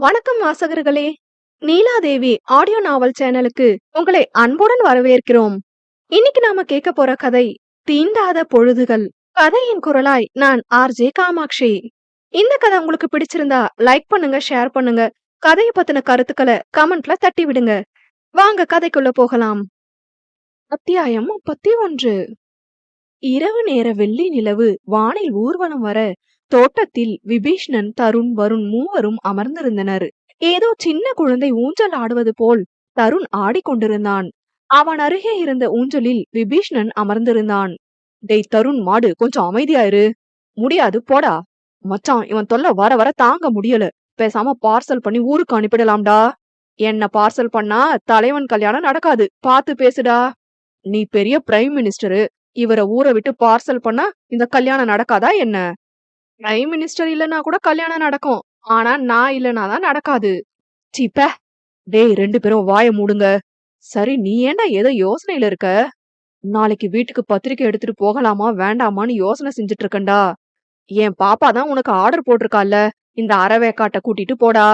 வணக்கம் வாசகர்களே. நீலாதேவி ஆடியோ நாவல் சேனலுக்கு உங்களை அன்புடன் வரவேற்கிறோம். இன்னைக்கு நாம கேட்க போற கதை தீண்டாத பொழுதுகள். கதையின் குரலாய் நான் ஆர்ஜே காமாட்சி. இந்த கதை உங்களுக்கு பிடிச்சிருந்தா லைக் பண்ணுங்க, ஷேர் பண்ணுங்க. கதையை பத்தின கருத்துக்களை கமெண்ட்ல தட்டி விடுங்க. வாங்க கதைக்குள்ள போகலாம். அத்தியாயம் 31. இரவு நேர வெள்ளி நிலவு வானில் ஊர்வலம் வர தோட்டத்தில் விபீஷ்ணன், தருண், வருண் மூவரும் அமர்ந்திருந்தனர். ஏதோ சின்ன குழந்தை ஊஞ்சல் ஆடுவது போல் தருண் ஆடிக்கொண்டிருந்தான். அவன் அருகே இருந்த ஊஞ்சலில் விபீஷ்ணன் அமர்ந்திருந்தான். டேய் தருண் மாடு, கொஞ்சம் அமைதியாயிரு. முடியாது போடா. மச்சான், இவன் தொல்லை வர வர தாங்க முடியல. பேசாம பார்சல் பண்ணி ஊருக்கு அனுப்பிடலாம்டா. என்ன பார்சல் பண்ணா தலைவன் கல்யாணம் நடக்காது, பாத்து பேசுடா. நீ பெரிய பிரைம் மினிஸ்டரு, இவரை ஊரை விட்டு பார்சல் பண்ணா இந்த கல்யாணம் நடக்காதா என்ன? பிரைம் மினிஸ்டர் இல்லனா கூட கல்யாணம் நடக்கும், ஆனா நான் இல்லனாதான் நடக்காது. சீப்ப. டேய், 2 பேரும் வாய மூடுங்க. சரி, நீ ஏன்டா ஏதோ யோசனையில இருக்க? நாளைக்கு வீட்டுக்கு பத்திரிக்கை எடுத்துட்டு போகலாமா வேண்டாமான்னு யோசனை செஞ்சுட்டு இருக்கேன்டா. என் பாப்பா தான் உனக்கு ஆர்டர் போட்டிருக்கால, இந்த அறவேக்காட்ட கூட்டிட்டு போடா.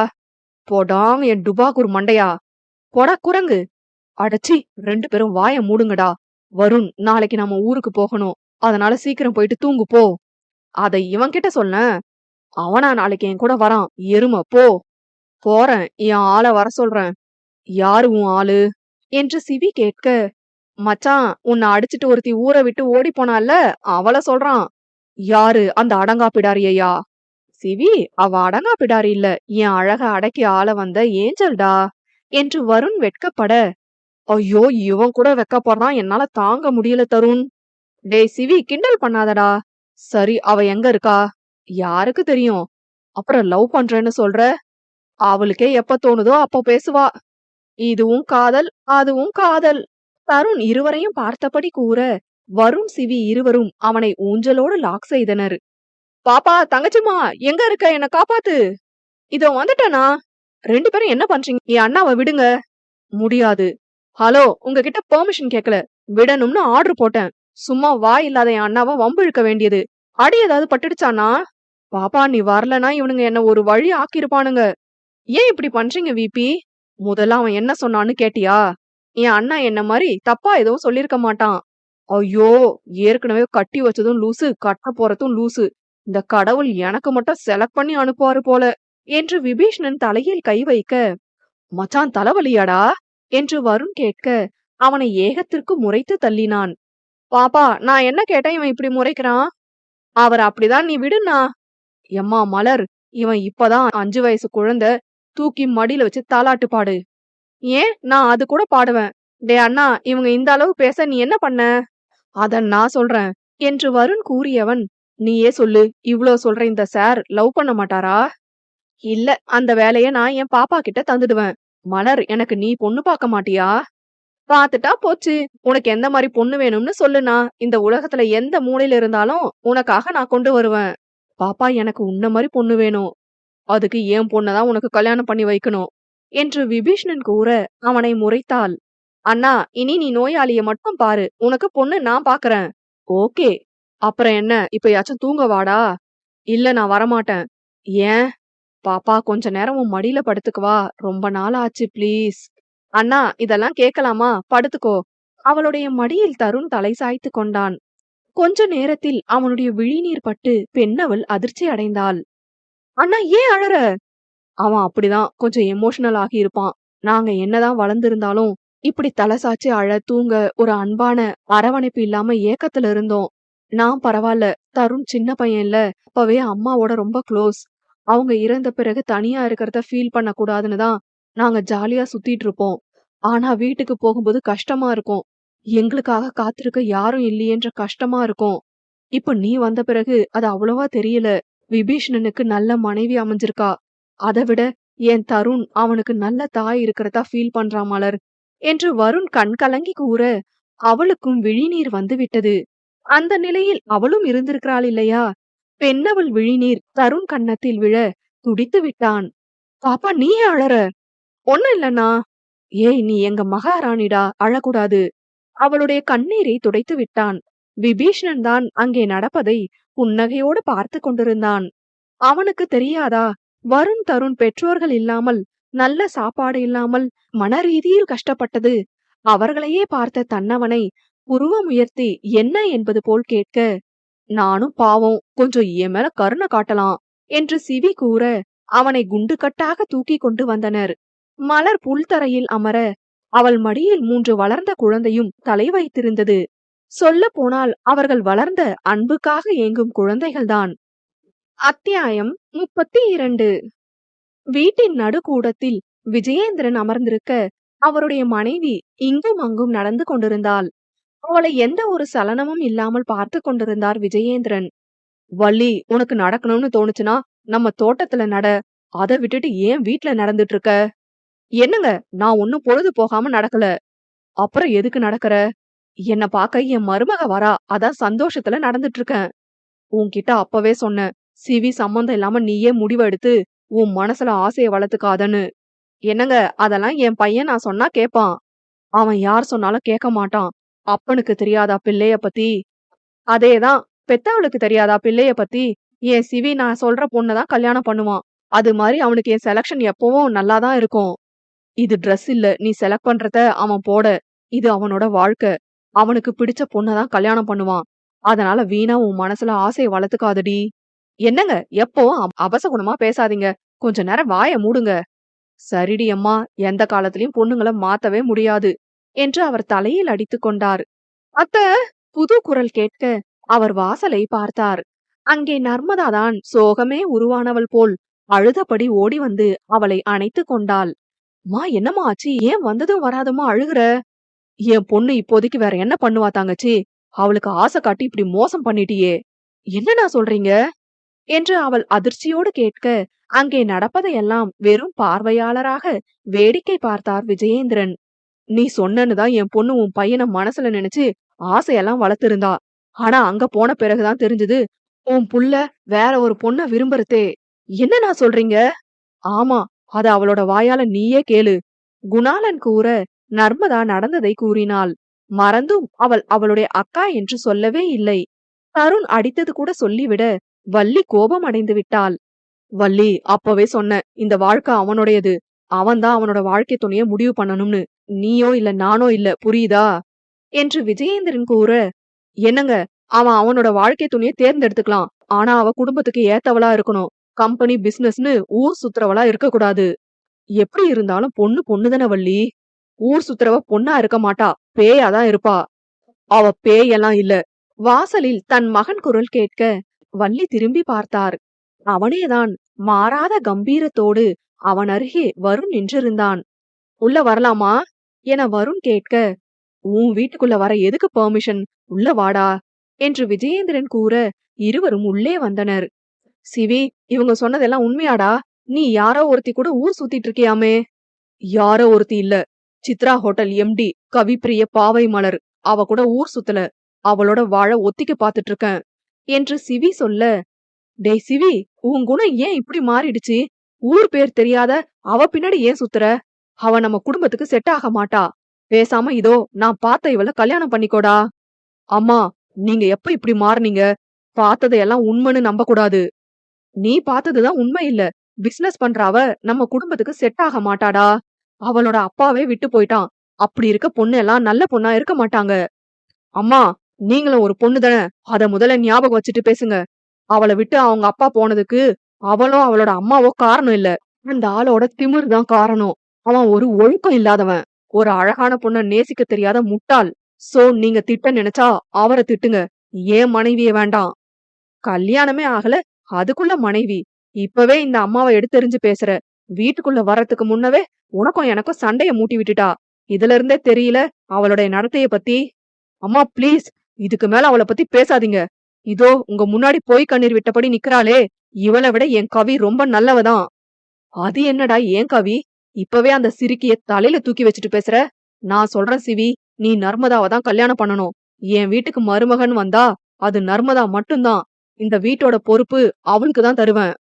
போடாங்க என் டுபாக்கூர் மண்டையா. போடா குரங்கு. அடச்சி, 2 பேரும் வாய மூடுங்கடா. வருண், நாளைக்கு நம்ம ஊருக்கு போகணும், அதனால சீக்கிரம் போயிட்டு தூங்கு போ. அதை இவன் கிட்ட சொன்ன. அவனா நாளைக்கு என் கூட வரான், எருமை போ. போறேன், என் ஆளை வர சொல்றேன். யாரு உன் ஆளு என்று சிவி கேட்க, மச்சான், உன்னை அடிச்சிட்டு ஒருத்தி ஊரை விட்டு ஓடி போனால, அவளை சொல்றான். யாரு அந்த அடங்கா பிடாரியையா? சிவி, அவ அடங்கா பிடாரி இல்ல, என் அழக அடக்கி ஆள வந்த ஏஞ்சல்டா என்று வருண் வெட்கப்பட, ஐயோ இவன் கூட வெக்கப்படுறான், என்னால தாங்க முடியல தருண். டேய் சிவி, கிண்டல் பண்ணாதடா. சரி, அவ எங்க இருக்கா? யாருக்கு தெரியும்? அப்புறம் லவ் பண்றேன்னு சொல்ற? அவளுக்கே எப்ப தோணுதோ அப்ப பேசுவா. இதுவும் காதல், அதுவும் காதல். தருண் இருவரையும் பார்த்தபடி கூற, வருண், சிவி இருவரும் அவனை ஊஞ்சலோடு லாக் செய்தனர். பாப்பா, தங்கச்சிமா, எங்க இருக்க? என்ன காப்பாத்து. இதோ வந்துட்டனா. 2 பேரும் என்ன பண்றீங்க? என் அண்ணாவை விடுங்க. முடியாது. ஹலோ, உங்ககிட்ட பெர்மிஷன் கேட்கல, விடணும்னு ஆர்டர் போட்டேன். சும்மா வாய் இல்லாத என் அண்ணாவை வம்பு இழுக்க வேண்டியது. அடி ஏதாவது பட்டுடுச்சானா? பாப்பா, நீ வரலனா இவனுங்க என்ன ஒரு வழி ஆக்கிருப்பானுங்க. ஏன் இப்படி பண்றீங்க விபி? முதல்ல அவன் என்ன சொன்னான்னு கேட்டியா? என் அண்ணா என்ன மாதிரி தப்பா எதுவும் சொல்லிருக்க மாட்டான். ஐயோ, ஏற்கனவே கட்டி வச்சதும் லூசு, கட்ட போறதும் லூசு. இந்த கடவுள் எனக்கு மட்டும் செலக்ட் பண்ணி அனுப்புவாரு போல என்று விபீஷ்ணன் தலையில் கை வைக்க, மச்சான் தலைவலியாடா என்று வருண் கேட்க, அவனை ஏகத்திற்கு முறைத்து தள்ளினான். பாப்பா, நான் என்ன கேட்டேன் இவன் இப்படி முறைக்கிறான்? அவர் அப்படிதான், நீ விடுனா. எம்மா மலர், இவன் இப்பதான் 5 வயசு குழந்தை, தூக்கி மடியில வச்சு தாலாட்டு பாடு. ஏன், நான் அது கூட பாடுவேன். டே அண்ணா, இவங்க இந்த அளவு பேச நீ என்ன பண்ண? அத நான் சொல்றேன் என்று வருண் கூறியவன், நீயே சொல்லு, இவ்ளோ சொல்ற இந்த சார் லவ் பண்ண மாட்டாரா? இல்ல, அந்த வேலைய நான் என் பாப்பா கிட்ட தந்துடுவேன். மலர், எனக்கு நீ பொண்ணு பார்க்க மாட்டியா? பாத்துட்டா போச்சு. உனக்கு எந்த மாதிரி பொண்ணு வேணும்னு சொல்லுனா, இந்த உலகத்துல எந்த மூலையில இருந்தாலும் உனக்காக நான் கொண்டு வருவேன். பாப்பா, எனக்கு உன்ன மாதிரி பொண்ணு வேணும். அதுக்கு என் பொண்ணதான் உனக்கு கல்யாணம் பண்ணி வைக்கணும் என்று விபீஷ்ணன் கூற, அவனை முறைத்தாள். அண்ணா, இனி நீ நோயாளிய மட்டும் பாரு, உனக்கு பொண்ணு நான் பாக்குறேன். ஓகே. அப்புறம் என்ன, இப்பயாச்சும் தூங்க வாடா. இல்ல, நான் வரமாட்டேன். ஏன்? பாப்பா, கொஞ்ச நேரம் உன் மடியில படுத்துக்குவா, ரொம்ப நாள் ஆச்சு ப்ளீஸ். அண்ணா, இதெல்லாம் கேட்கலாமா? படுத்துக்கோ. அவளுடைய மடியில் தருண் தலை சாய்த்து கொண்டான். கொஞ்ச நேரத்தில் அவனுடைய விழிநீர் பட்டு பெண்ணவள் அதிர்ச்சி அடைந்தாள். அண்ணா, ஏன் அழற? அவன் அப்படிதான், கொஞ்சம் எமோஷனல் ஆகி இருப்பான். நாங்க என்னதான் வளர்ந்திருந்தாலும் இப்படி தலை சாச்சு அழ, தூங்க ஒரு அன்பான அரவணைப்பு இல்லாம ஏக்கத்துல இருந்தோம். நான் பரவாயில்ல, தருண் சின்ன பையன் இல்ல, அப்பவே அம்மாவோட ரொம்ப க்ளோஸ். அவங்க இறந்த பிறகு தனியா இருக்கிறத ஃபீல் பண்ண கூடாதுன்னு தான் நாங்க ஜாலியா சுத்திட்டு இருப்போம். ஆனா வீட்டுக்கு போகும்போது கஷ்டமா இருக்கும். எங்களுக்காக காத்திருக்க யாரும் இல்லையேன்ற கஷ்டமா இருக்கும். இப்ப நீ வந்த பிறகு அது அவ்வளவா தெரியல. விபீஷ்ணனுக்கு நல்ல மனைவி அமைஞ்சிருக்கா. அதை விட என் தருண் அவனுக்கு நல்ல தாய் இருக்கிறதா ஃபீல் பண்றான் மலர் என்று வருண் கண் கலங்கி கூற, அவளுக்கும் விழிநீர் வந்து விட்டது. அந்த நிலையில் அவளும் இருந்திருக்கிறாள் இல்லையா? பெண்ணவள் விழிநீர் தருண் கன்னத்தில் விழ துடித்து விட்டான். பாப்பா, நீ ஏன் அழற? ஒண்ணும் இல்லண்ணா. ஏய், நீ எங்க மகாராணிடா, அழக்கூடாது. அவளுடைய கண்ணீரை துடைத்து விட்டான். விபீஷ்ணன் தான் அங்கே நடப்பதை புன்னகையோடு பார்த்து கொண்டிருந்தான். அவனுக்கு தெரியாதா, வருண் தருண் பெற்றோர்கள் இல்லாமல், நல்ல சாப்பாடு இல்லாமல் மனரீதியில் கஷ்டப்பட்டது அவர்களையே பார்த்த தன்னவனை புருவம் உயர்த்தி என்ன என்பது போல் கேட்க, நானும் பாவம், கொஞ்சம் என் மேல கருணை காட்டலாம் என்று சிவி கூற, அவனை குண்டுகட்டாக தூக்கி கொண்டு வந்தனர். மலர் புல்தரையில் அமர, அவள் மடியில் 3 வளர்ந்த குழந்தையும் தலை வைத்திருந்தது. சொல்ல போனால் அவர்கள் வளர்ந்த அன்புக்காக ஏங்கும் குழந்தைகள்தான். அத்தியாயம் 32. வீட்டின் நடுக்கூடத்தில் விஜயேந்திரன் அமர்ந்திருக்க, அவருடைய மனைவி இங்கும் அங்கும் நடந்து கொண்டிருந்தாள். அவளை எந்த ஒரு சலனமும் இல்லாமல் பார்த்து கொண்டிருந்தார் விஜயேந்திரன். வள்ளி, உனக்கு நடக்கணும்னு தோணுச்சுன்னா நம்ம தோட்டத்துல நட, அதை விட்டுட்டு ஏன் வீட்ல நடந்துட்டு இருக்க? என்னங்க, நான் ஒன்னும் பொழுது போகாம நடக்கல. அப்புறம் எதுக்கு நடக்கற? என்ன பாக்க என் மருமக வரா, அதான் சந்தோஷத்துல நடந்துட்டு இருக்கேன். உன்கிட்ட அப்பவே சொன்னேன், சிவி சம்பந்தம் இல்லாம நீயே முடிவெடுத்து உன் மனசுல ஆசைய வளர்த்துக்காதன்னு. என்னங்க, அதெல்லாம் என் பையன் நான் சொன்னா கேப்பான். அவன் யார் சொன்னாலும் கேட்க மாட்டான். அப்பனுக்கு தெரியாதா பிள்ளைய பத்தி? அதேதான், பெத்தவளுக்கு தெரியாதா பிள்ளைய பத்தி? என் சிவி நான் சொல்ற பொண்ணதான் கல்யாணம் பண்ணுவான். அது மாதிரி அவனுக்கு என் செலக்ஷன் எப்பவும் நல்லாதான் இருக்கும். இது ட்ரெஸ் இல்ல நீ செலக்ட் பண்றத அவன் போட, இது அவனோட வாழ்க்கை. அவனுக்கு பிடிச்ச பொண்ணதான் கல்யாணம் பண்ணுவான். அதனால வீணா உன் மனசுல ஆசைய வளர்த்துக்காதடி. என்னங்க, எப்பவும் அபசகுணமா பேசாதீங்க. கொஞ்ச நேரம் வாய மூடுங்க. சரிடி அம்மா, எந்த காலத்திலயும் பொண்ணுங்கள மாத்தவே முடியாது என்று அவர் தலையில் அடித்துக் கொண்டார். அத்த, புது குரல் கேட்க அவர் வாசலை பார்த்தார். அங்கே நர்மதாதான் சோகமே உருவானவள் போல் அழுதபடி ஓடி வந்து அவளை அணைத்துக் கொண்டாள். மா, என்னம்மா ஆச்சு? ஏன் வந்ததும் வராதமா அழுகுற? என் பொண்ணு இப்போதைக்கு வேற என்ன பண்ணுவா தங்கச்சி? அவளுக்கு ஆசை காட்டி இப்படி மோசம் பண்ணிட்டியே. என்னடா சொல்றீங்க என்று அவள் அதிர்ச்சியோடு கேட்க, அங்கே நடப்பதையெல்லாம் வெறும் பார்வையாளராக வேடிக்கை பார்த்தார் விஜயேந்திரன். நீ சொன்னனுதான் என் பொண்ணு உன் பையனை மனசுல நினைச்சு ஆசையெல்லாம் வளர்த்திருந்தா. ஆனா அங்க போன பிறகுதான் தெரிஞ்சது உன் புள்ள வேற ஒரு பொண்ண விரும்புறதே. என்ன நான் சொல்றீங்க? ஆமா, அத அவளோட வாயால நீயே கேளு. குணாளன் கூற, நர்மதா நடந்ததை கூறினாள். மறந்தும் அவள் அவளுடைய அக்கா என்று சொல்லவே இல்லை. தருண் அடித்தது கூட சொல்லிவிட வள்ளி கோபம் அடைந்து விட்டாள். வள்ளி, அப்பவே சொன்ன, இந்த வாழ்க்கை அவனுடையது. அவன்தான் அவனோட வாழ்க்கை துணைய முடிவு பண்ணணும்னு. நீயோ இல்ல நானோ இல்ல, புரியுதா என்று விஜயேந்திரன் கூற, என்னங்க, அவன் அவனோட வாழ்க்கை துணைய தேர்ந்தெடுத்துக்கலாம். ஆனா அவ குடும்பத்துக்கு ஏத்தவளா இருக்கணும். கம்பெனி பிசினஸ்னு ஊர் சுத்துறவளா இருக்க கூடாது. எப்படி இருந்தாலும் பொண்ணு பொண்ணுதானே வள்ளி. ஊர் சுத்துறவ பொண்ணா இருக்க மாட்டா, பேயாதான் இருப்பா. அவ பேயெல்லாம் இல்ல. வாசலில் தன் மகன் குரல் கேட்க வள்ளி திரும்பி பார்த்தார். அவனேதான் மாறாத கம்பீரத்தோடு அவன் அருகே வருண் நின்றிருந்தான். உள்ள வரலாமா என வருண் கேட்க, உன் வீட்டுக்குள்ள வர எதுக்கு பெர்மிஷன்? உள்ள வாடா என்று விஜயேந்திரன் கூற இருவரும் உள்ளே வந்தனர். சிவி, இவங்க சொன்னதெல்லாம் உண்மையாடா? நீ யாரோ ஒருத்தி கூட ஊர் சுத்திட்டு இருக்கியாமே? யாரோ ஒருத்தி இல்ல, சித்ரா ஹோட்டல் எம்டி கவிப்பிரிய பாவை மலர். அவ கூட ஊர் சுத்தல. அவளோட வாழ ஒத்திக்க பாத்துட்டு இருக்கேன் என்று சிவி சொல்ல, டேய் சிவி, உன் குணம் ஏன் இப்படி மாறிடுச்சு? ஊர் பேர் தெரியாத அவ பின்னாடி ஏன் சுத்துற? அவ நம்ம குடும்பத்துக்கு செட் ஆக மாட்டா. பேசாம இதோ நான் பார்த்த இவள கல்யாணம் பண்ணிக்கோடா. அம்மா, நீங்க எப்ப இப்படி மாறுனீங்க? பார்த்ததையெல்லாம் உண்மைன்னு நம்ப கூடாது. நீ பார்த்ததுதான் உண்மை இல்ல. பிசினஸ் பண்ற அவ நம்ம குடும்பத்துக்கு செட் ஆக மாட்டாடா. அவளோட அப்பாவே விட்டு போயிட்டான். அப்படி இருக்க பொண்ணு எல்லாம் நல்ல பொண்ணா இருக்க மாட்டாங்க. அம்மா, நீங்களும் ஒரு பொண்ணு தானே, அத முதல்ல ஞாபகம் வச்சுட்டு பேசுங்க. அவளை விட்டு அவங்க அப்பா போனதுக்கு அவளும் அவளோட அம்மாவோ காரணம் இல்ல. அந்த ஆளோட திமிர் தான் காரணம். அவன் ஒரு ஒழுக்கம் இல்லாதவன், ஒரு அழகான பொண்ண நேசிக்க தெரியாத முட்டாள். சோ நீங்க திட்ட நினைச்சா அவரை திட்டுங்க, ஏன் மனைவிய வேண்டாம். கல்யாணமே ஆகல, அதுக்குள்ள மனைவி. இப்பவே இந்த அம்மாவை எடுத்தெறிஞ்சு பேசுற. வீட்டுக்குள்ள வர்றதுக்கு முன்னவே உனக்கும் எனக்கும் சண்டைய மூட்டி விட்டுட்டா. இதுல இருந்தே தெரியல அவளுடைய நடத்தைய பத்தி. அம்மா ப்ளீஸ், இதுக்கு மேல அவளை பத்தி பேசாதீங்க. இதோ உங்க முன்னாடி போய் கண்ணீர் விட்டபடி நிக்கிறாளே, இவளை விட என் கவி ரொம்ப நல்லவதான். அது என்னடா ஏன் கவி? இப்பவே அந்த சிரிக்கிய தலையில தூக்கி வச்சுட்டு பேசுற? நான் சொல்றேன் சிவி, நீ நர்மதாவை தான் கல்யாணம் பண்ணணும். என் வீட்டுக்கு மருமகன் வந்தா அது நர்மதா மட்டும்தான். இந்த வீட்டோட பொறுப்பு அவளுக்கு தான் தருவேன்.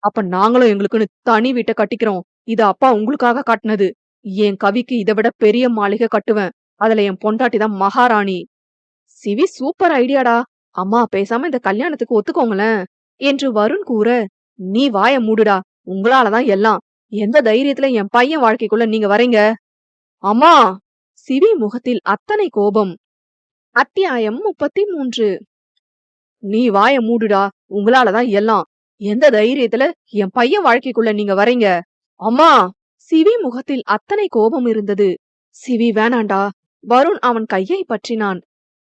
அப்ப நாங்களும் எங்களுக்குன்னு தனி வீட்டை கட்டிக்கிறோம். இது அப்பா உங்களுக்காக காட்டினது. என் கவிக்கு இதை விட பெரிய மாளிகை கட்டுவேன். அதுல என் பொண்டாட்டி தான் மகாராணி. சிவி, சூப்பர் ஐடியாடா. அம்மா, பேசாம இந்த கல்யாணத்துக்கு ஒத்துக்கோங்களேன் என்று வருண் கூற, நீ வாய மூடுடா. உங்களாலதான் எல்லாம். எந்த தைரியத்துல என் பையன் வாழ்க்கைக்குள்ள நீங்க வரீங்க? அம்மா! சிவி முகத்தில் அத்தனை கோபம். அத்தியாயம் 33. நீ வாய மூடுடா. உங்களாலதான் எல்லாம். எந்த தைரியத்துல என் பையன் வாழ்க்கைக்குள்ள நீங்க வரீங்க? அம்மா! சிவி முகத்தில் அத்தனை கோபம் இருந்தது. சிவி வேணாண்டா. வருண் அவன் கையை பற்றினான்.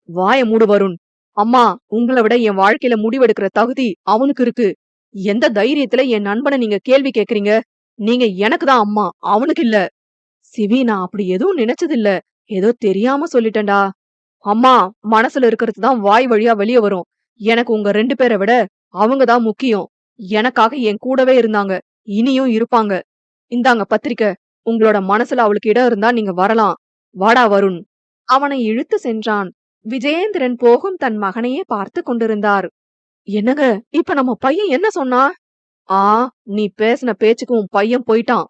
வாய மூடு வருண். அம்மா, உங்களை விட என் வாழ்க்கையில முடிவெடுக்கிற தகுதி அவனுக்கு இருக்கு. எந்த தைரியத்துல என் நண்பனை நீங்க கேள்வி கேக்குறீங்க? நீங்க எனக்கு தான் அம்மா, அவனுக்கு இல்ல. சிவி, நான் அப்படி எதுவும் நினைச்சதில்ல. ஏதோ தெரியாம சொல்லிட்டேன்டா. அம்மா, மனசுல இருக்கிறது தான் வாய் வழியா வெளிய வரும். எனக்கு உங்க 2 பேரை விட அவங்க தான் முக்கியம். எனக்காக என் கூடவே இருந்தாங்க, இனியும் இருப்பாங்க. இந்தாங்க பத்திரிக்கை. உங்களோட மனசுல அவளுக்கு இடம் இருந்தா நீங்க வரலாம். வாடா வருண். அவனை இழுத்து சென்றான். விஜயேந்திரன் போகும் தன் மகனையே பார்த்து கொண்டிருந்தார். என்னங்க, இப்ப நம்ம பையன் என்ன சொன்னா? ஆ, நீ பேசின பேச்சுக்கு உன் பையன் போயிட்டான்.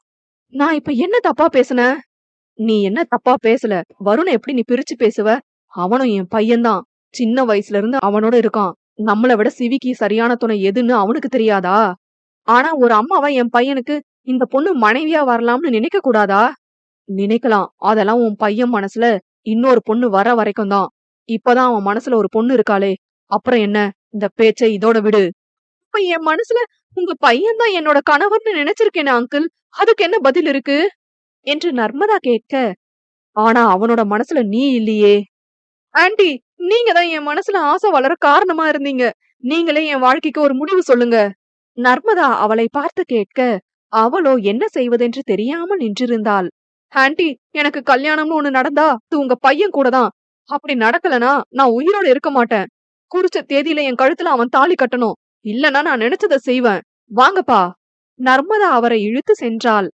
நான் இப்ப என்ன தப்பா பேசுன? நீ என்ன தப்பா பேசல. வருணை எப்படி நீ பிரிச்சு பேசுவ? அவனும் என் பையன்தான். சின்ன வயசுல இருந்து அவனோட இருக்கான். நம்மள விட சிவிக்கு சரியான துணை எதுன்னு அவனுக்கு தெரியாதா? ஆனா ஒரு அம்மாவா என் பையனுக்கு இந்த பொண்ணு மனைவியா வரலாம்னு நினைக்க கூடாதா? நினைக்கலாம். அதெல்லாம் உன் பையன் மனசுல இன்னொரு பொண்ணு வர வரைக்கும் தான். இப்பதான் அவன் மனசுல ஒரு பொண்ணு இருக்காளே, அப்புறம் என்ன? இந்த பேச்சை இதோட விடு. இப்ப என் மனசுல உங்க பையன் தான் என்னோட கணவர்னு நினைச்சிருக்கேனே அங்கிள். அதுக்கு என்ன பதில் இருக்கு? என்று நர்மதா கேட்க, ஆனா அவனோட மனசுல நீ இல்லையே. ஆண்டி, நீங்க தான் என் மனசுல ஆசை வளர காரணமா இருந்தீங்க. நீங்களே என் வாழ்க்கைக்கு ஒரு முடிவு சொல்லுங்க. நர்மதா அவளை பார்த்து கேட்க, அவளோ என்ன செய்வதென்று தெரியாமல் நின்றிருந்தாள். ஆண்டி, எனக்கு கல்யாணம்னு ஒண்ணு நடந்தா அது உங்க பையன் கூட தான். அப்படி நடக்கலனா நான் உயிரோட இருக்க மாட்டேன். குறிச்ச தேதியில என் கழுத்துல அவன் தாலி கட்டணும். இல்லனா நான் நினைச்சத செய்வேன். வாங்கப்பா. நர்மதா அவரை இழுத்து சென்றாள்.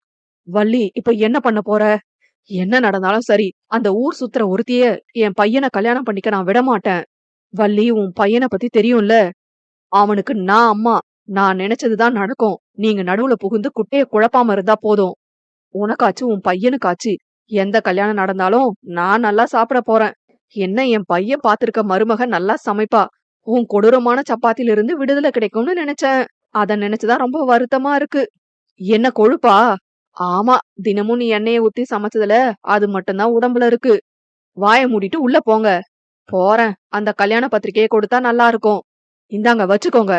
வள்ளி, இப்ப என்ன பண்ண போற? என்ன நடந்தாலும் சரி, அந்த ஊர் சுத்துற ஒருத்திய என் பையனை கல்யாணம் பண்ணிக்க நான் விட மாட்டேன். வள்ளி, உன் பையனை பத்தி தெரியும்ல. அவனுக்கு நான் அம்மா. நான் நினைச்சதுதான் நடக்கும். நீங்க நடுவுல புகுந்து குட்டைய குழப்பாம இருந்தா போதும். உனக்காச்சு உன் பையனுக்காச்சு எந்த கல்யாணம் நடந்தாலும் நான் நல்லா சாப்பிட போறேன். என்ன என் பையன் பாத்திருக்க மருமக நல்லா சமைப்பா. உன் கொடூரமான சப்பாத்தில இருந்து விடுதலை கிடைக்கும்னு நினைச்சேன். அத நினைச்சுதான் ரொம்ப வருத்தமா இருக்கு. என்ன கொழுப்பா? ஆமா, தினமும் நீ எண்ணெயை ஊத்தி சமைச்சதுல அது மட்டும்தான் உடம்புல இருக்கு. வாய மூடிட்டு உள்ள போங்க. போறேன். அந்த கல்யாண பத்திரிக்கையை கொடுத்தா நல்லா இருக்கும். இந்தாங்க வச்சுக்கோங்க.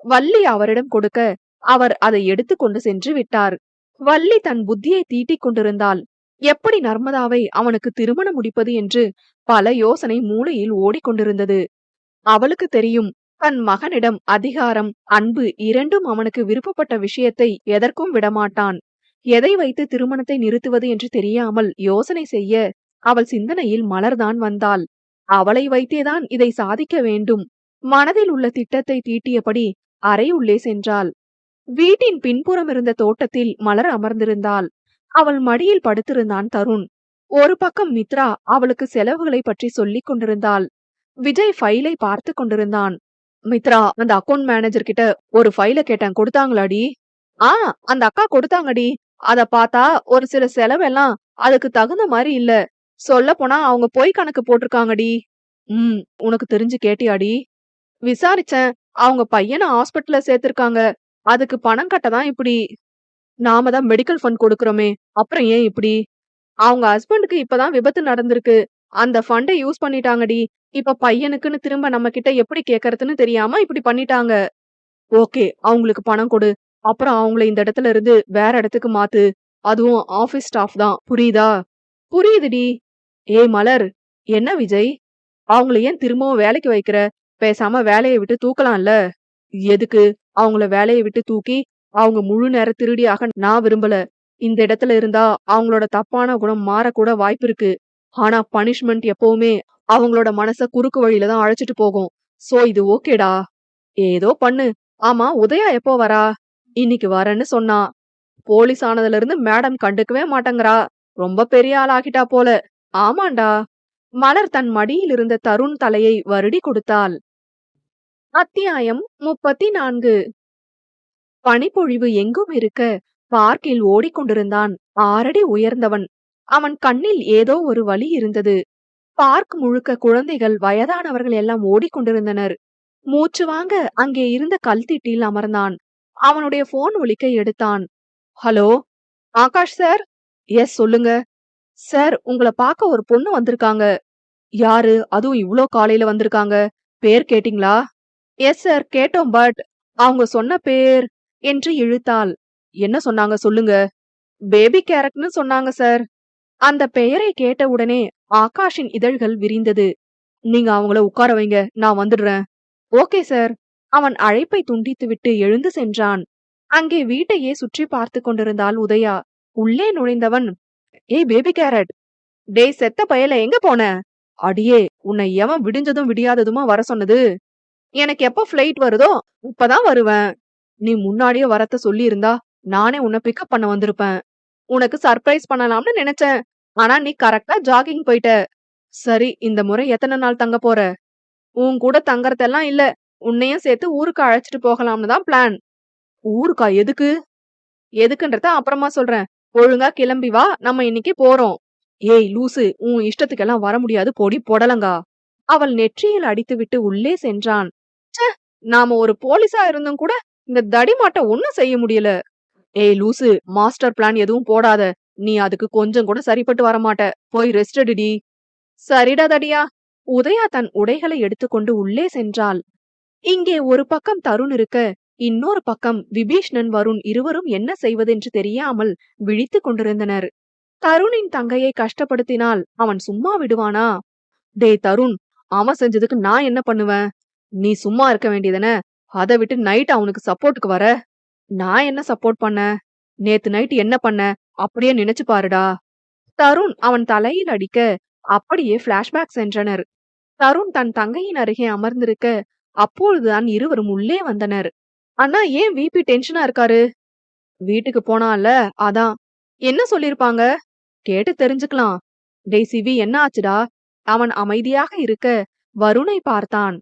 வள்ளி அவரிடம் கொடுக்க, அவர் அதை எடுத்து கொண்டு சென்று விட்டார். வள்ளி தன் புத்தியை தீட்டிக் கொண்டிருந்தாள். எப்படி நர்மதாவை அவனுக்கு திருமணம் முடிப்பது என்று பல யோசனை மூளையில் ஓடிக்கொண்டிருந்தது. அவளுக்கு தெரியும், தன் மகனிடம் அதிகாரம், அன்பு இரண்டும் அவனுக்கு விருப்பப்பட்ட விஷயத்தை எதற்கும் விடமாட்டான். எதை வைத்து திருமணத்தை நிறுத்துவது என்று தெரியாமல் யோசனை செய்ய அவள் சிந்தனையில் மலர்தான் வந்தாள். அவளை வைத்தேதான் இதை சாதிக்க வேண்டும். மனதில் உள்ள திட்டத்தை தீட்டியபடி அறை உள்ளே சென்றாள். வீட்டின் பின்புறம் இருந்த தோட்டத்தில் மலர் அமர்ந்திருந்தாள். அவள் மடியில் படுத்திருந்தான் தருண். ஒரு பக்கம் மித்ரா அவளுக்கு செலவுகளை பற்றி சொல்லிக் கொண்டிருந்தாள். விஜய் ஃபைலை பார்த்து கொண்டிருந்தான். மித்ரா, அந்த அக்கவுண்ட் மேனேஜர் கிட்ட ஒரு ஃபைல கேட்டேன், கொடுத்தாங்களாடி? ஆ, அந்த அக்கா கொடுத்தாங்கடி. அத பார்த்தா ஒரு சில செலவெல்லாம் அதுக்கு தகுந்த மாதிரி இல்ல. சொல்ல போனா அவங்க பொய் கணக்கு போட்டிருக்காங்கடி. உனக்கு தெரிஞ்சு கேட்டியாடி? விசாரிச்சேன். அவங்க பையனை ஹாஸ்பிட்டல்ல சேர்த்திருக்காங்க. அதுக்கு பணம் கட்டதான் இப்படி. நாம தான் மெடிக்கல் ஃபண்ட் கொடுக்கறோமே, அப்புறம் ஏன் இப்படி? அவங்க ஹஸ்பண்டுக்கு இப்பதான் விபத்து நடந்திருக்கு. அந்த ஃபண்டை யூஸ் பண்ணிட்டாங்கடி. இப்ப பையனுக்குன்னு திரும்ப நம்ம கிட்ட எப்படி கேக்குறதுன்னு தெரியாம இப்படி பண்ணிட்டாங்க. ஓகே, அவங்களுக்கு பணம் கொடு. அப்புறம் அவங்கள இந்த இடத்துல இருந்து வேற இடத்துக்கு மாத்து. அதுவும் ஆபீஸ் ஸ்டாஃப் தான், புரியுதா? புரியுதுடி. ஏய் மலர், என்ன விஜய்? அவங்கள ஏன் திரும்பவும் வேலைக்கு வைக்கிற? பேசாம வேலையை விட்டு தூக்கலாம்ல. எதுக்கு அவங்கள வேலையை விட்டு தூக்கி அவங்க முழு நேர திருடியாக நான் விரும்பல. இந்த இடத்துல இருந்தா அவங்களோட தப்பான குணம் மாறக்கூட வாய்ப்பு இருக்கு. ஆனா பனிஷ்மெண்ட் எப்பவுமே அவங்களோட மனச குறுக்கு வழியில தான் அழைச்சிட்டு போகும். சோ இது ஓகேடா. ஏதோ பண்ணு. ஆமா, உதயா எப்போ வரா? இன்னைக்கு வரேன்னு சொன்னா. போலீஸ் ஆனதுல இருந்து மேடம் கண்டுக்கவே மாட்டேங்கிறா. ரொம்ப பெரிய ஆள் ஆகிட்டா போல. ஆமாண்டா. மலர் தன் மடியில் இருந்த தருண் தலையை வருடி கொடுத்தாள். அத்தியாயம் 34. பனிப்பொழிவு எங்கும் இருக்க பார்க்கில் ஓடிக்கொண்டிருந்தான் 6 அடி உயர்ந்தவன். அவன் கண்ணில் ஏதோ ஒரு வலி இருந்தது. பார்க் முழுக்க குழந்தைகள், வயதானவர்கள் எல்லாம் ஓடிக்கொண்டிருந்தனர். மூச்சு வாங்க அங்கே இருந்த கல்திட்டில் அமர்ந்தான். அவனுடைய போன் ஒலிக்க எடுத்தான். Hello, Akash sir? எஸ், சொல்லுங்க. சார், உங்களை பார்க்க ஒரு பொண்ணு வந்திருக்காங்க. யாரு? அதுவும் இவ்ளோ காலையில வந்திருக்காங்க? பேர் கேட்டீங்களா? எஸ் சார், கேட்டோம். பட் அவங்க சொன்ன பேர் என்று இழுத்தாள். என்ன சொன்னாங்க சொல்லுங்க. பேபி கேரட்னு சொன்னாங்க சார். அந்த பெயரை கேட்ட உடனே ஆகாஷின் இதழ்கள் விரிந்தது. நீங்க அவங்கள உட்கார வைங்க, நான் வந்துடுறேன். Okay sir. அவன் அழைப்பை துண்டித்துவிட்டு எழுந்து சென்றான். அங்கே வீட்டையே சுற்றி பார்த்து கொண்டிருந்தாள் உதயா. உள்ளே நுழைந்தவன், ஏய் பேபி கேரட், டேய் செத்த பயல, எங்க போன? அடியே, உன்னை எவன் விடிஞ்சதும் விடியாததுமா வர சொன்னது? எனக்கு எப்ப ஃபிளைட் வருதோ இப்பதான் வருவேன். நீ முன்னாடியே வரத்த சொல்லி இருந்தா நானே உன்னை பிக்கப் பண்ண வந்திருப்பேன். உனக்கு சர்ப்ரைஸ் பண்ணலாம்னு நினைச்சேன். ஆனா நீ கரெக்டா ஜாகிங் போயிட்ட. சரி, இந்த முறை எத்தனை நாள் தங்க போற? உன் கூட தங்கறதெல்லாம் இல்ல, உன்னையும் சேர்த்து ஊருக்கு அழைச்சிட்டு போகலாம்னு தான் பிளான். ஊருக்கா? எதுக்கு? எதுக்குன்றத அப்புறமா சொல்றேன். ஒழுங்கா கிளம்பி வா, நம்ம இன்னைக்கு போறோம். ஏய் லூசு, உன் இஷ்டத்துக்கெல்லாம் வர முடியாது, பொடி பொடலங்கா. அவள் நெற்றியில் அடித்துவிட்டு உள்ளே சென்றான். ச்சே, நாம ஒரு போலீஸா இருந்தும் கூட இந்த தடிமாட்ட ஒண்ணும் செய்ய முடியல. ஏய் லூசு, மாஸ்டர் பிளான் எதுவும் போடாத. நீ அதுக்கு கொஞ்சம் கூட சரிப்பட்டு வரமாட்ட. போய் ரெஸ்ட் எடுடி. சரிடா தடியா. உதயா தன் உடைகளை எடுத்துக்கொண்டு உள்ளே சென்றாள். இங்கே ஒரு பக்கம் தருண் இருக்க, இன்னொரு பக்கம் விபீஷ்ணன் வருண் இருவரும் என்ன செய்வதென்று தெரியாமல் விழித்துக் கொண்டிருந்தனர். தருணின் தங்கையை கஷ்டப்படுத்தினால் அவன் சும்மா விடுவானா? டேய் தருண், அவன் செஞ்சதுக்கு நான் என்ன பண்ணுவேன்? நீ சும்மா இருக்க வேண்டியதானே? அதை விட்டு நைட் அவனுக்கு சப்போர்ட்டுக்கு வர. நான் என்ன சப்போர்ட் பண்ண? நேத்து நைட் என்ன பண்ண அப்படியே நினைச்சு பாருடா. தருண் அவன் தலையில் அடிக்க அப்படியே பிளாஷ்பேக் சென்றனர். தருண் தன் தங்கையின் அருகே அமர்ந்திருக்க அப்பொழுதுதான் இருவரும் உள்ளே வந்தனர். அண்ணா, ஏன் விபி டென்ஷனா இருக்காரு? வீட்டுக்கு போனால, அதான். என்ன சொல்லிருப்பாங்க? கேட்டு தெரிஞ்சுக்கலாம். டேய் சிவி, என்ன ஆச்சுடா? அவன் அமைதியாக இருக்க வருணை பார்த்தான்.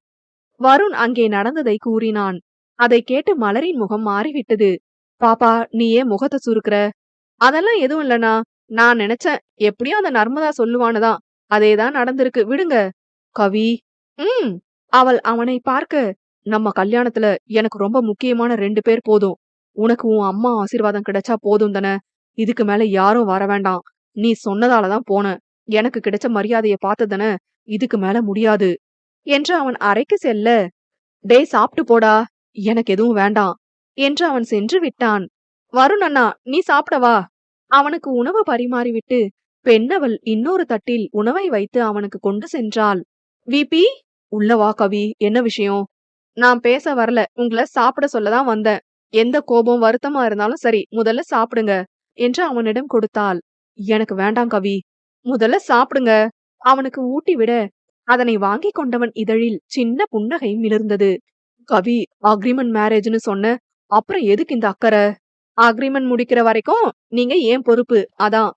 வருண் அங்கே நடந்ததை கூறினான். அதை கேட்டு மலரின் முகம் மாறிவிட்டது. பாப்பா, நீ ஏன் முகத்தை சுருக்குற? அதெல்லாம் எதுவும் இல்லனா. நான் நினைச்சேன் எப்படியும் அந்த நர்மதா சொல்லுவானுதான். அதேதான் நடந்திருக்கு, விடுங்க. கவி, ம். அவள் அவனை பார்க்க, நம்ம கல்யாணத்துல எனக்கு ரொம்ப முக்கியமான 2 பேர் போதும். உனக்கு உன் அம்மா ஆசீர்வாதம் கிடைச்சா போதும் தானே. இதுக்கு மேல யாரும் வர வேண்டாம். நீ சொன்னதாலதான் போனேன். எனக்கு கிடைச்ச மரியாதைய பார்த்ததானே. இதுக்கு மேல முடியாது என்று அவன் அறைக்கு செல்ல, டேய் சாப்பிட்டு போடா, எனக்கு எதுவும் வேண்டாம் என்று அவன் சென்று விட்டான். வருண் அண்ணா, நீ சாப்பிடவா? அவனுக்கு உணவு பரிமாறிவிட்டு பெண்ணவள் இன்னொரு தட்டில் உணவை வைத்து அவனுக்கு கொண்டு சென்றாள். விபி, உள்ள வா. கவி, என்ன விஷயம்? நான் பேச வரல, உங்களை சாப்பிட சொல்லதான் வந்தேன். எந்த கோபம் வருத்தமா இருந்தாலும் சரி, முதல்ல சாப்பிடுங்க என்று அவனிடம் கொடுத்தாள். எனக்கு வேண்டாம் கவி, முதல்ல சாப்பிடுங்க. அவனுக்கு ஊட்டி விட அதனை வாங்கி கொண்டவன் இதழில் சின்ன புன்னகை மிளிர்ந்தது. கவி, அக்ரிமெண்ட் மேரேஜ்னு சொன்ன, அப்புறம் எதுக்கு இந்த அக்கறை? அக்ரிமெண்ட் முடிக்கிற வரைக்கும் நீங்க ஏன் பொறுப்பு, அதான்.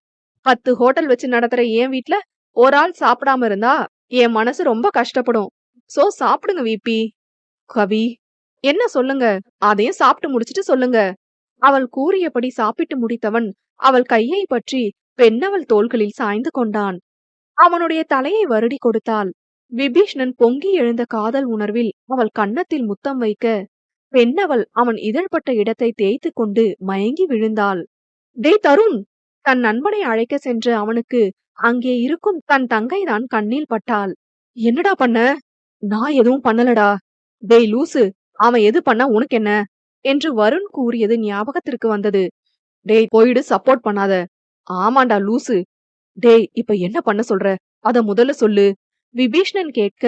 10 ஹோட்டல் வச்சு நடத்துற என் வீட்ல ஒரு ஆள் சாப்பிடாம இருந்தா என் மனசு ரொம்ப கஷ்டப்படும். சோ சாப்பிடுங்க விபி. கவி, என்ன சொல்லுங்க, அதையும் சாப்பிட்டு முடிச்சிட்டு சொல்லுங்க. அவள் கூறியபடி சாப்பிட்டு முடித்தவன் அவள் கையை பற்றி பெண்ணவள் தோள்களில் சாய்ந்து கொண்டான். அவனுடைய தலையை வருடி கொடுத்தாள். விபீஷ்ணன் பொங்கி எழுந்த காதல் உணர்வில் அவள் கன்னத்தில் முத்தம் வைக்க, பெண்ணவள் அவன் இதழ்பட்ட இடத்தை தேய்த்து கொண்டு மயங்கி விழுந்தாள். டேய் தருண்! தன் நண்பனை அழைக்க சென்ற அவனுக்கு அங்கே இருக்கும் தன் தங்கைதான் கண்ணில் பட்டாள். என்னடா பண்ண? நான் எதுவும் பண்ணலடா. டேய் லூசு, அவன் எது பண்ணா உனக்கு என்ன என்று வருண் கூறியது ஞாபகத்திற்கு வந்தது. டேய் போயிடு, சப்போர்ட் பண்ணாத. ஆமாண்டா லூசு. டேய், இப்ப என்ன பண்ண சொல்ற? அத முதல்ல சொல்லு. விபீஷ்ணன் கேட்க,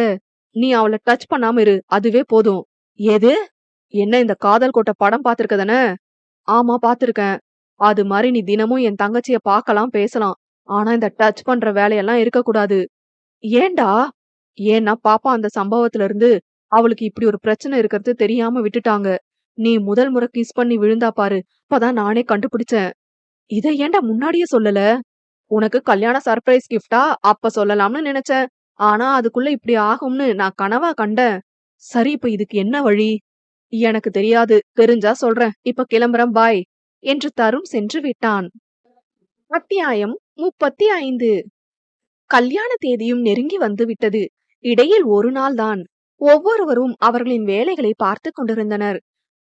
நீ அவளை டச் பண்ணாம இரு, அதுவே போதும். எது? என்ன, இந்த காதல் கோட்டை படம் பாத்திருக்கதானே? ஆமா, பாத்திருக்கேன். அது மாதிரி நீ தினமும் என் தங்கச்சிய பார்க்கலாம், பேசலாம். ஆனா இந்த டச் பண்ற வேலையெல்லாம் இருக்க கூடாது. ஏன்டா? ஏன்னா பாப்பா அந்த சம்பவத்துல இருந்து அவளுக்கு இப்படி ஒரு பிரச்சனை இருக்கிறது தெரியாம விட்டுட்டாங்க. நீ முதல் முறை கிஸ் பண்ணி விழுந்தா பாரு, அப்பதான் நானே கண்டுபிடிச்சேன். இதை ஏன்டா முன்னாடியே சொல்லல? உனக்கு கல்யாண சர்ப்ரைஸ் கிஃப்டா அப்ப சொல்லலாம்னு நினைச்சேன். ஆனா அதுக்குள்ள இப்படி ஆகும்னு நான் கனவா கண்டேன். சரி, இப்ப இதுக்கு என்ன வழி? எனக்கு தெரியாது, தெரிஞ்சா சொல்றேன். இப்ப கிளம்புறேன், பாய் என்று தருண் சென்று விட்டான். அத்தியாயம் 35. கல்யாண தேதியும் நெருங்கி வந்து விட்டது. இடையில் ஒரு நாள் தான். ஒவ்வொருவரும் அவர்களின் வேலைகளை பார்த்து கொண்டிருந்தனர்.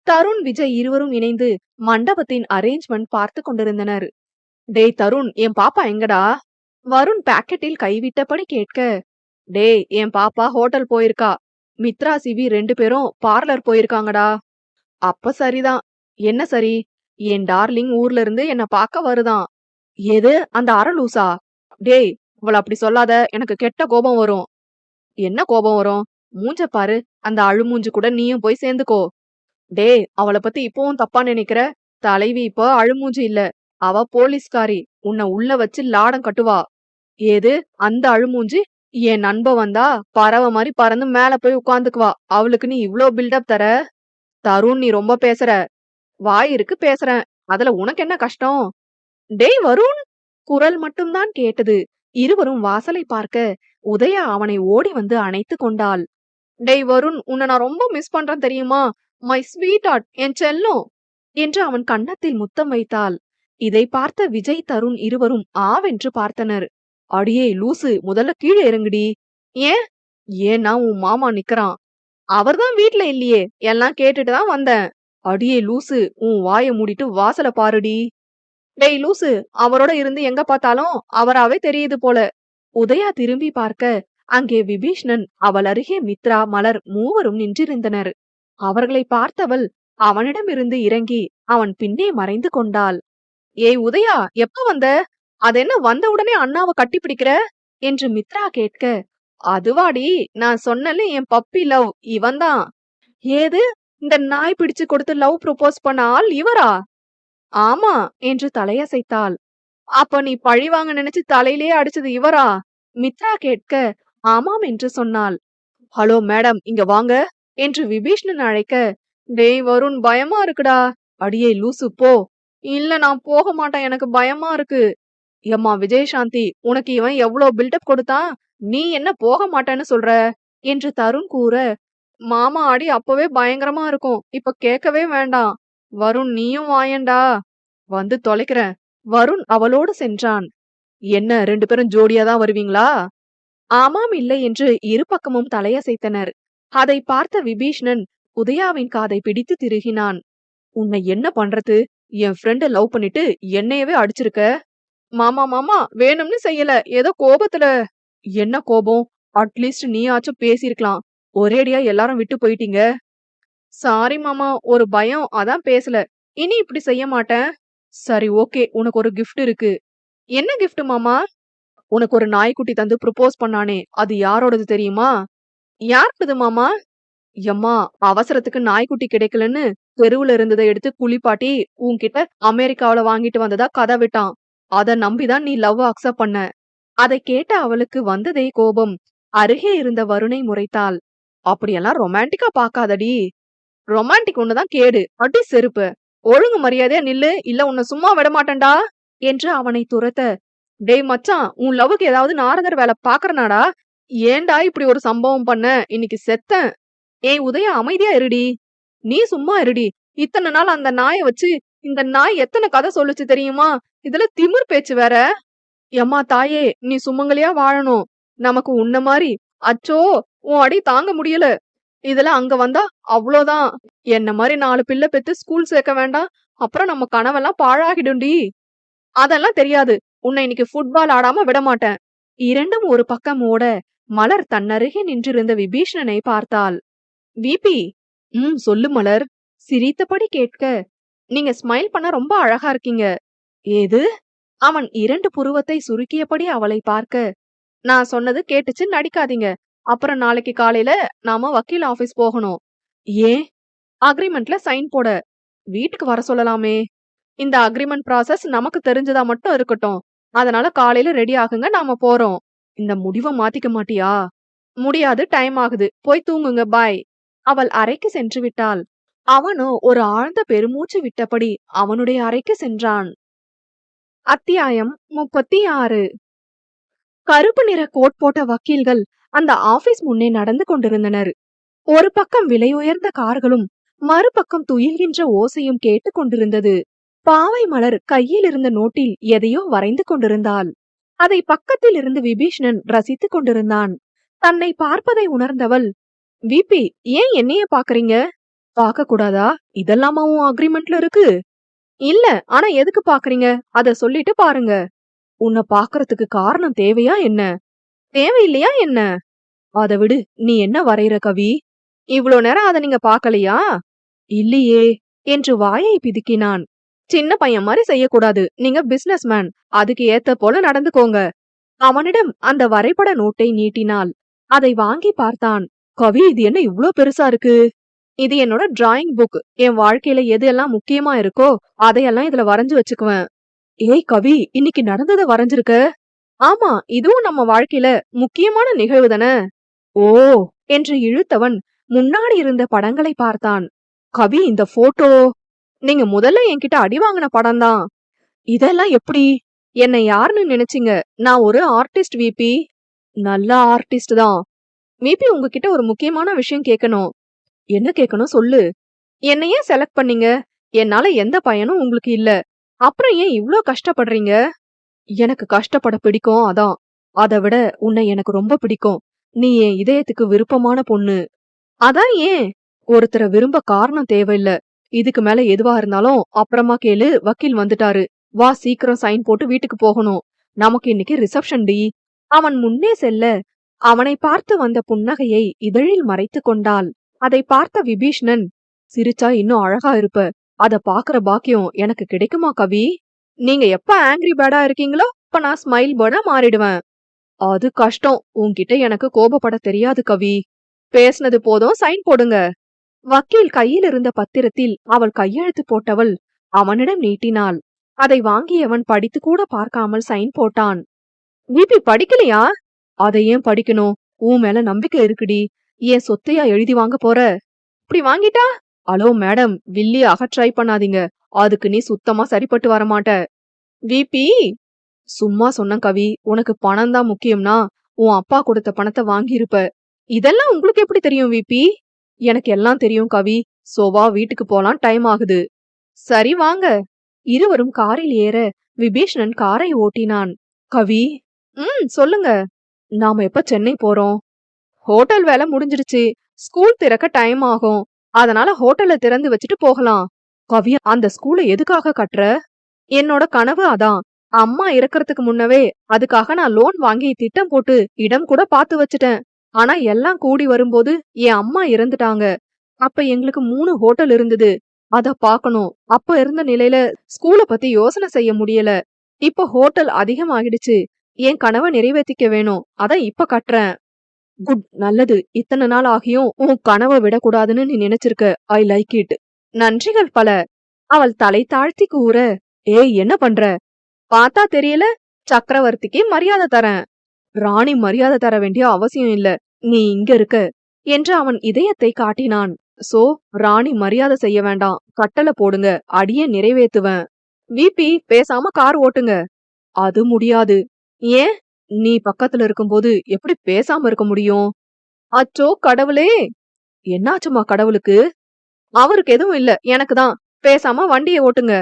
தருண், விஜய் இருவரும் இணைந்து மண்டபத்தின் அரேஞ்ச்மெண்ட் பார்த்து கொண்டிருந்தனர். டேய் தருண், என் பாப்பா எங்கடா? வருண் பாக்கெட்டில் கைவிட்டபடி கேட்க, டேய் என் பாப்பா ஹோட்டல் போயிருக்கா. மித்ரா, சிவி 2 பேரும் பார்லர் போயிருக்காங்கடா. அப்ப சரிதான். என்ன சரி? என் டார்லிங் ஊர்ல இருந்து என்ன பாக்க வருதாம். எது, அந்த அரலூசா? டேய், அவள அப்படி சொல்லாத, எனக்கு கெட்ட கோபம் வரும். என்ன கோபம் வரும்? மூஞ்ச பாரு, அந்த அழுமூஞ்சு கூட நீயும் போய் சேர்ந்துக்கோ. டேய், அவளை பத்தி இப்பவும் தப்பா நினைக்கிற? தலைவி இப்ப அழுமூஞ்சு இல்ல, அவ போலீஸ்காரி. உன்னை உள்ள வச்சு லாடம் கட்டுவா. ஏது, அந்த அழுமூஞ்சி? என் நண்ப வந்தா பறவை மாதிரி பறந்து மேல போய் உட்காந்துக்குவா. அவளுக்கு நீ இவ்ளோ பில்டப் தர? தருண், நீ ரொம்ப பேசுற. வாய் இருக்கு பேசுறேன், அதுல உனக்கு என்ன கஷ்டம்? டேய் வருண்! குரல் மட்டும்தான் கேட்டது. இருவரும் வாசலை பார்க்க உதயா அவனை ஓடி வந்து அணைத்து கொண்டாள். டேய் வருண், உன்னை நான் ரொம்ப மிஸ் பண்றேன் தெரியுமா? மை ஸ்வீட் ஹார்ட், என் செல்லம் என்று அவன் கன்னத்தில் முத்தம் வைத்தாள். இதை பார்த்த விஜய், தருண் இருவரும் ஆவென்று பார்த்தனர். அடியே லூசு, முதல்ல கீழே இறங்குடி. ஏன்? ஏன்னா உன் மாமா நிக்கறான். அவர்தான் வீட்ல இல்லையே, எல்லாம் கேட்டுட்டு தான் வந்தேன். அடியே லூசு, உன் வாயை மூடிட்டு வாசல பாருடி. டேய் லூசு, அவரோட இருந்து எங்க பார்த்தாலும் அவராவே தெரியுது போல. உதயா திரும்பி பார்க்க அங்கே விபீஷ்ணன், அவள் அருகே மித்ரா, மலர் மூவரும் நின்றிருந்தனர். அவர்களை பார்த்தவள் அவனிடமிருந்து இறங்கி அவன் பின்னே மறைந்து கொண்டாள். ஏய் உதயா, எப்ப வந்த? அதென்ன வந்த உடனே அண்ணாவை கட்டி பிடிக்கிற என்று மித்ரா கேட்க, அதுவாடி, நான் சொன்னல என் பப்பி லவ் இவன்தான். ஏது, இந்த நாய் பிடிச்சு கொடுத்து லவ் ப்ரொபோஸ் பண்ண ஆள் இவரா? ஆமா என்று தலையசைத்தாள். அப்ப நீ பழி வாங்க நினைச்சு தலையிலே அடிச்சது இவரா? மித்ரா கேட்க, ஆமாம் என்று சொன்னாள். ஹலோ மேடம், இங்க வாங்க என்று விபீஷ்ணன் அழைக்க, டேய் வருண், பயமா இருக்குடா. அடியே லூசு போ. இல்ல, நான் போக மாட்டேன், எனக்கு பயமா இருக்கு. எம்மா விஜயசாந்தி, உனக்கு இவன் எவ்வளவு பில்டப் கொடுத்தான், நீ என்ன போக மாட்டேன்னு சொல்ற என்று தருண் கூற, மாமா அடி அப்பவே பயங்கரமா இருக்கும், இப்ப கேட்கவே வேண்டாம். வருண், நீயும் வாயேண்டா. வந்து தொலைக்கிறேன். வருண் அவளோடு சென்றான். என்ன 2 பேரும் ஜோடியா தான் வருவீங்களா? ஆமாம் இல்லை என்று இரு பக்கமும் தலையசைத்தனர். அதை பார்த்த விபீஷ்ணன் உதயாவின் காதை பிடித்து திருகினான். உன்னை என்ன பண்றது? என் ஃப்ரெண்ட லவ் பண்ணிட்டு என்னையவே அடிச்சிருக்க. மாமா மாமா, வேணும்னு செய்யல, ஏதோ கோபத்துல. என்ன கோபம்? அட்லீஸ்ட் நீயாச்சும் பேசிருக்கலாம். ஒரேடியா எல்லாரும் விட்டு போயிட்டீங்க. சாரி மாமா, ஒரு பயம், அதான் பேசல. இனி இப்படி செய்ய மாட்டேன். சரி ஓகே, உனக்கு ஒரு கிஃப்ட் இருக்கு. என்ன கிஃப்ட் மாமா? உனக்கு ஒரு நாய்க்குட்டி தந்து ப்ரொபோஸ் பண்ணானே, அது யாரோடது தெரியுமா? யாருக்குது மாமா? எம்மா, அவசரத்துக்கு நாய்க்குட்டி கிடைக்கலன்னு தெருவுல இருந்ததை எடுத்து குளிப்பாட்டி உன்கிட்ட அமெரிக்காவில வாங்கிட்டு வந்ததா கதை விட்டான். அத நம்பிதான் நீ லவ் அக்செப்ட் பண்ண. அதை கேட்ட அவளுக்கு வந்ததே கோபம். அருகே இருந்த வருணை முறைத்தாள். அப்படியெல்லாம் ரொமான்டிக்கா பாக்காதடி. ரொமான்டிக் ஒண்ணுதான் கேடு, அடி செருப்பு. ஒழுங்கு மரியாதையா நில்லு, இல்ல உன்னை சும்மா விட மாட்டேன்டா என்று அவனை துரத்த, டேய் மச்சான், உன் லவ்வுக்கு ஏதாவது நாரதர் வேலை பாக்குறனாடா? ஏன்டா இப்படி ஒரு சம்பவம் பண்ண? இன்னைக்கு செத்தேன். ஏய் உதயா, அமைதியா இருடி. நீ சும்மா இருடி. இத்தனை நாள் அந்த நாயை வச்சு இந்த நாய் எத்தனை கதை சொல்லுச்சு தெரியுமா? இதுல திமிர் பேச்சு வேற. எம்மா தாயே, நீ சுமங்கலியா வாழணும். நமக்கு உன்ன மாதிரி. அச்சோ, உன் அடி தாங்க முடியல. இதுல அங்க வந்தா அவ்வளோதான். என்ன மாதிரி 4 பிள்ளை பெத்து ஸ்கூல் சேர்க்க வேண்டாம், அப்புறம் நம்ம கனவெல்லாம் பாழாகிடும்டி. அதெல்லாம் தெரியாது. உன்னை இன்னைக்கு ஃபுட்பால் ஆடாம விட மாட்டேன். இரண்டும் ஒரு பக்கம் ஓட மலர் தன்னருகே நின்றிருந்த விபீஷ்ணனை பார்த்தாள். விபி, சொல்லு மலர். சிரித்தபடி கேட்க, நீங்க ஸ்மைல் பண்ண ரொம்ப அழகா இருக்கீங்க. ஏது? அவன் 2 புருவத்தை சுருக்கியபடி அவளை பார்க்க, நான் சொன்னது கேட்டுச்சு, நடிக்காதீங்க. அப்புறம் நாளைக்கு காலையில நாம வக்கீல் ஆபீஸ் போகணும். ஏன்? அக்ரிமெண்ட்ல சைன் போட. வீட்டுக்கு வர சொல்லலாமே. இந்த அக்ரிமெண்ட் ப்ராசஸ் நமக்கு தெரிஞ்சதா மட்டும் இருக்கட்டும். அதனால காலையில ரெடி ஆகுங்க, நாம போறோம். இந்த முடிவை மாத்திக்க மாட்டியா? முடியாது, டைம் ஆகுது, போய் தூங்குங்க, பாய். அவள் அறைக்கு சென்று விட்டாள். அவனோ ஒரு ஆழ்ந்த பெருமூச்சு விட்டபடி அவனுடைய அறைக்கு சென்றான். அத்தியாயம் 36. கருப்பு நிற கோட் போட்ட வக்கீல்கள் அந்த ஆபீஸ் முன்னே நடந்து கொண்டிருந்தனர். ஒரு பக்கம் விலை உயர்ந்த கார்களும் மறுபக்கம் துயில்கின்ற ஓசையும் கேட்டுக் கொண்டிருந்தது. பாவை மலர் கையில் இருந்த நோட்டில் எதையோ வரைந்து கொண்டிருந்தாள். அதை பக்கத்தில் இருந்து விபீஷ்ணன் ரசித்துக் கொண்டிருந்தான். தன்னை பார்ப்பதை உணர்ந்தவள், விபி, ஏன் என்னைய பாக்குறீங்க? பார்க்க கூடாதா? இதெல்லாமா உன் அக்ரிமெண்ட்ல இருக்கு? இல்ல, ஆனா எதுக்கு பாக்குறீங்க? அத சொல்லிட்டு பாருங்க. உன்னை பாக்குறதுக்கு காரணம் தேவையா என்ன? தேவையில்லையா என்ன? அத விடு, நீ என்ன வரையற கவி? இவ்ளோ நேரம் அத நீங்க பாக்கலையா? இல்லையே என்று வாயை பிதுக்கினான். சின்ன பையன் மாதிரி செய்யக்கூடாது. நீங்க பிசினஸ் மேன். அதுக்கு ஏத்த போல நடந்துக்கோங்க. அவனிடம் அந்த வரைபட நோட்டை நீட்டினாள். அதை வாங்கி பார்த்தான். கவி, இது என்ன இவ்ளோ பெருசா இருக்கு? இது என்னோட டிராயிங் புக். என் வாழ்க்கையில எது எல்லாம் முக்கியமா இருக்கோ அதையெல்லாம் இதுல வரைஞ்சு வச்சுக்குவேன். ஏய் கவி, இன்னைக்கு நடந்தத வரைஞ்சிருக்க? ஆமா, இதுவும் நம்ம வாழ்க்கையில முக்கியமான நிகழ்வு தானே. ஓ என்று இழுத்தவன் முன்னாடி இருந்த படங்களை பார்த்தான். கவி, இந்த போட்டோ நீங்க முதல்ல என்கிட்ட அடி வாங்கின படம் தான். இதெல்லாம் எப்படி? என்னை யாருன்னு நினைச்சீங்க? நான் ஒரு ஆர்டிஸ்ட் விபி. நல்ல ஆர்டிஸ்ட் தான். விபி, உங்ககிட்ட ஒரு முக்கியமான விஷயம் கேட்கணும். என்ன கேட்கணும் சொல்லு. என்ன ஏன் செலக்ட் பண்ணீங்க? என்னால எந்த பயனும் உங்களுக்கு இல்ல. அப்புறம் ஏன் இவ்ளோ கஷ்டப்படுறீங்க? எனக்கு கஷ்டப்பட பிடிக்கும், அதான். அதை விட உன்னை எனக்கு ரொம்ப பிடிக்கும். நீ என் இதயத்துக்கு விருப்பமான பொண்ணு. அதான் ஏன்? ஒருத்தரை விரும்ப காரணம் தேவையில்ல. இதுக்கு மேல எதுவா இருந்தாலும் அப்புறமா கேளு, வக்கீல் வந்துட்டாரு. வா, சீக்கிரம் சைன் போட்டு வீட்டுக்கு போகணும். நமக்கு இன்னைக்கு ரிசப்ஷன் டி. அவன் முன்னே செல்ல அவனை பார்த்து வந்த புன்னகையை இதழில் மறைத்து கொண்டாள். அதை பார்த்த விபீஷ்ணன், சிரிச்சா இன்னும் அழகா இருப்ப. அத பாக்குற பாக்கியம் எனக்கு கிடைக்குமா கவி? நீங்க எப்ப ஆங்கிரி பேர்டா இருக்கீங்களோ அப்ப நான் ஸ்மைல் பேர்டா மாறிடுவேன். அது கஷ்டம். உன்கிட்ட எனக்கு கோபப்பட தெரியாது கவி. பேசுனது போதும், சைன் போடுங்க. வக்கீல் கையில் இருந்த பத்திரத்தில் அவள் கையெழுத்து போட்டவள் அவனிடம் நீட்டினாள். அதை வாங்கியவன் படித்து கூட பார்க்காமல் சைன் போட்டான். விபி, படிக்கலையா? அதை ஏன் படிக்கணும்? உன் மேல நம்பிக்கை இருக்குடி. ஏன் சொத்தையா எழுதி வாங்க போற? இப்படி வாங்கிட்டா? அலோ மேடம், வில்லியாக ட்ரை பண்ணாதீங்க. அதுக்கு நீ சுத்தமா சரிப்பட்டு வரமாட்ட. விபி, சும்மா சொன்ன கவி. உனக்கு பணம் தான் முக்கியம்னா உன் அப்பா கொடுத்த பணத்தை வாங்கியிருப்ப. இதெல்லாம் உங்களுக்கு எப்படி தெரியும் விபி? எனக்கு எல்லாம் தெரியும் கவி. சோவா, வீட்டுக்கு போலாம், டைம் ஆகுது. சரி வாங்க. இருவரும் காரில் ஏற விபீஷ்ணன் காரை ஓட்டினான். கவி, சொல்லுங்க. நாம எப்ப சென்னை போறோம்? ஹோட்டல் வேலை முடிஞ்சிடுச்சு. ஸ்கூல் திறக்க டைம் ஆகும். அதனால ஹோட்டல்ல திறந்து வச்சுட்டு போகலாம். கவி, அந்த ஸ்கூலை எதுக்காக கட்டுற? என்னோட கனவு அதான். அம்மா இறக்கறதுக்கு முன்னவே அதுக்காக நான் லோன் வாங்கி திட்டம் போட்டு இடம் கூட பார்த்து வச்சுட்டேன். ஆனா எல்லாம் கூடி வரும்போது என் அம்மா இறந்துட்டாங்க. அப்ப எங்களுக்கு 3 ஹோட்டல் இருந்தது. அத பாக்கணும். அப்ப இருந்த நிலையில ஸ்கூல பத்தி யோசனை செய்ய முடியல. இப்ப ஹோட்டல் அதிகமாகிடுச்சு. என் கனவை நிறைவேற்றிக்க வேணும். அதான் இப்ப கட்டுறேன். குட், நல்லது. இத்தனை நாள் ஆகியும் உன் கனவை விடக்கூடாதுன்னு நீ நினைச்சிருக்க. I like it. நன்றிகள் பல. அவள் தலை தாழ்த்தி கூற, ஏய், என்ன பண்ற? பார்த்தா தெரியல, சக்கரவர்த்திக்கு மரியாதை தரேன். ராணி மரியாதை தர வேண்டிய அவசியம் இல்ல. நீ இங்க இருக்க என்று அவன் இதயத்தை காட்டினான். சோ, ராணி மரியாதை செய்ய வேண்டாம். கட்டளை போடுங்க, அடியே நிறைவேத்துவேன். விபி, பேசாம கார் ஓட்டுங்க. அது முடியாது. ஏன்? நீ பக்கத்துல இருக்கும்போது எப்படி பேசாம இருக்க முடியும்? அச்சோ கடவுளே! என்னாச்சுமா கடவுளுக்கு? அவருக்கு எதுவும் இல்ல, எனக்குதான். பேசாம வண்டியை ஓட்டுங்க.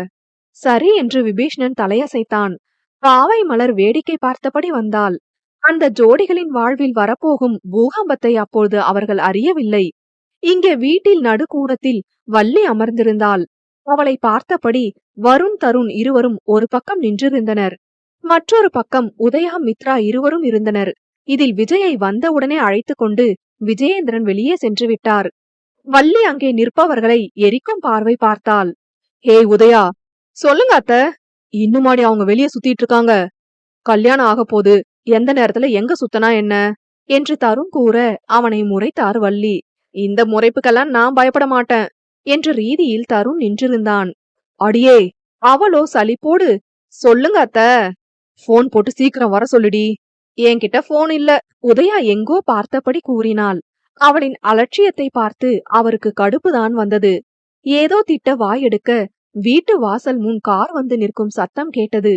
சரி என்று விபீஷ்ணன் தலையசைத்தான். பாவை மலர் வேடிக்கை பார்த்தபடி வந்தாள். அந்த ஜோடிகளின் வாழ்வில் வரப்போகும் பூகம்பத்தை அப்பொழுது அவர்கள் அறியவில்லை. இங்கே வீட்டில் நடுக்கூடத்தில் வள்ளி அமர்ந்திருந்தாள். அவளை பார்த்தபடி வருண், தருண் இருவரும் ஒரு பக்கம் நின்றிருந்தனர். மற்றொரு பக்கம் உதயா, மித்ரா இருவரும் இருந்தனர். இதில் விஜயை வந்தவுடனே அழைத்து கொண்டு விஜயேந்திரன் வெளியே சென்று விட்டார். வள்ளி அங்கே நிற்பவர்களை எரிக்கும் பார்வை பார்த்தாள். ஹே உதயா. சொல்லுங்க அத்த. இன்னுமாடி அவங்க வெளியே சுத்திட்டு இருக்காங்க? கல்யாணம் ஆக போது, எந்த நேரத்துல எங்க சுத்தனா என்ன என்று தருண் கூற அவனை முறைத்தார் வள்ளி. இந்த முறைப்புக்கெல்லாம் நான் பயப்பட மாட்டேன் என்ற ரீதியில் தருண் நின்றிருந்தான். அடியே, அவளோ சலிப்போடு, சொல்லுங்க அத்த. போன் போட்டு சீக்கிரம் வர சொல்லுடி. என்கிட்ட போன் இல்ல. உதயா எங்கோ பார்த்தபடி கூறினாள். அவளின் அலட்சியத்தை பார்த்து அவருக்கு கடுப்புதான் வந்தது. ஏதோ திட்ட வாயெடுக்க வீட்டு வாசல் முன் கார் வந்து நிற்கும் சத்தம் கேட்டது.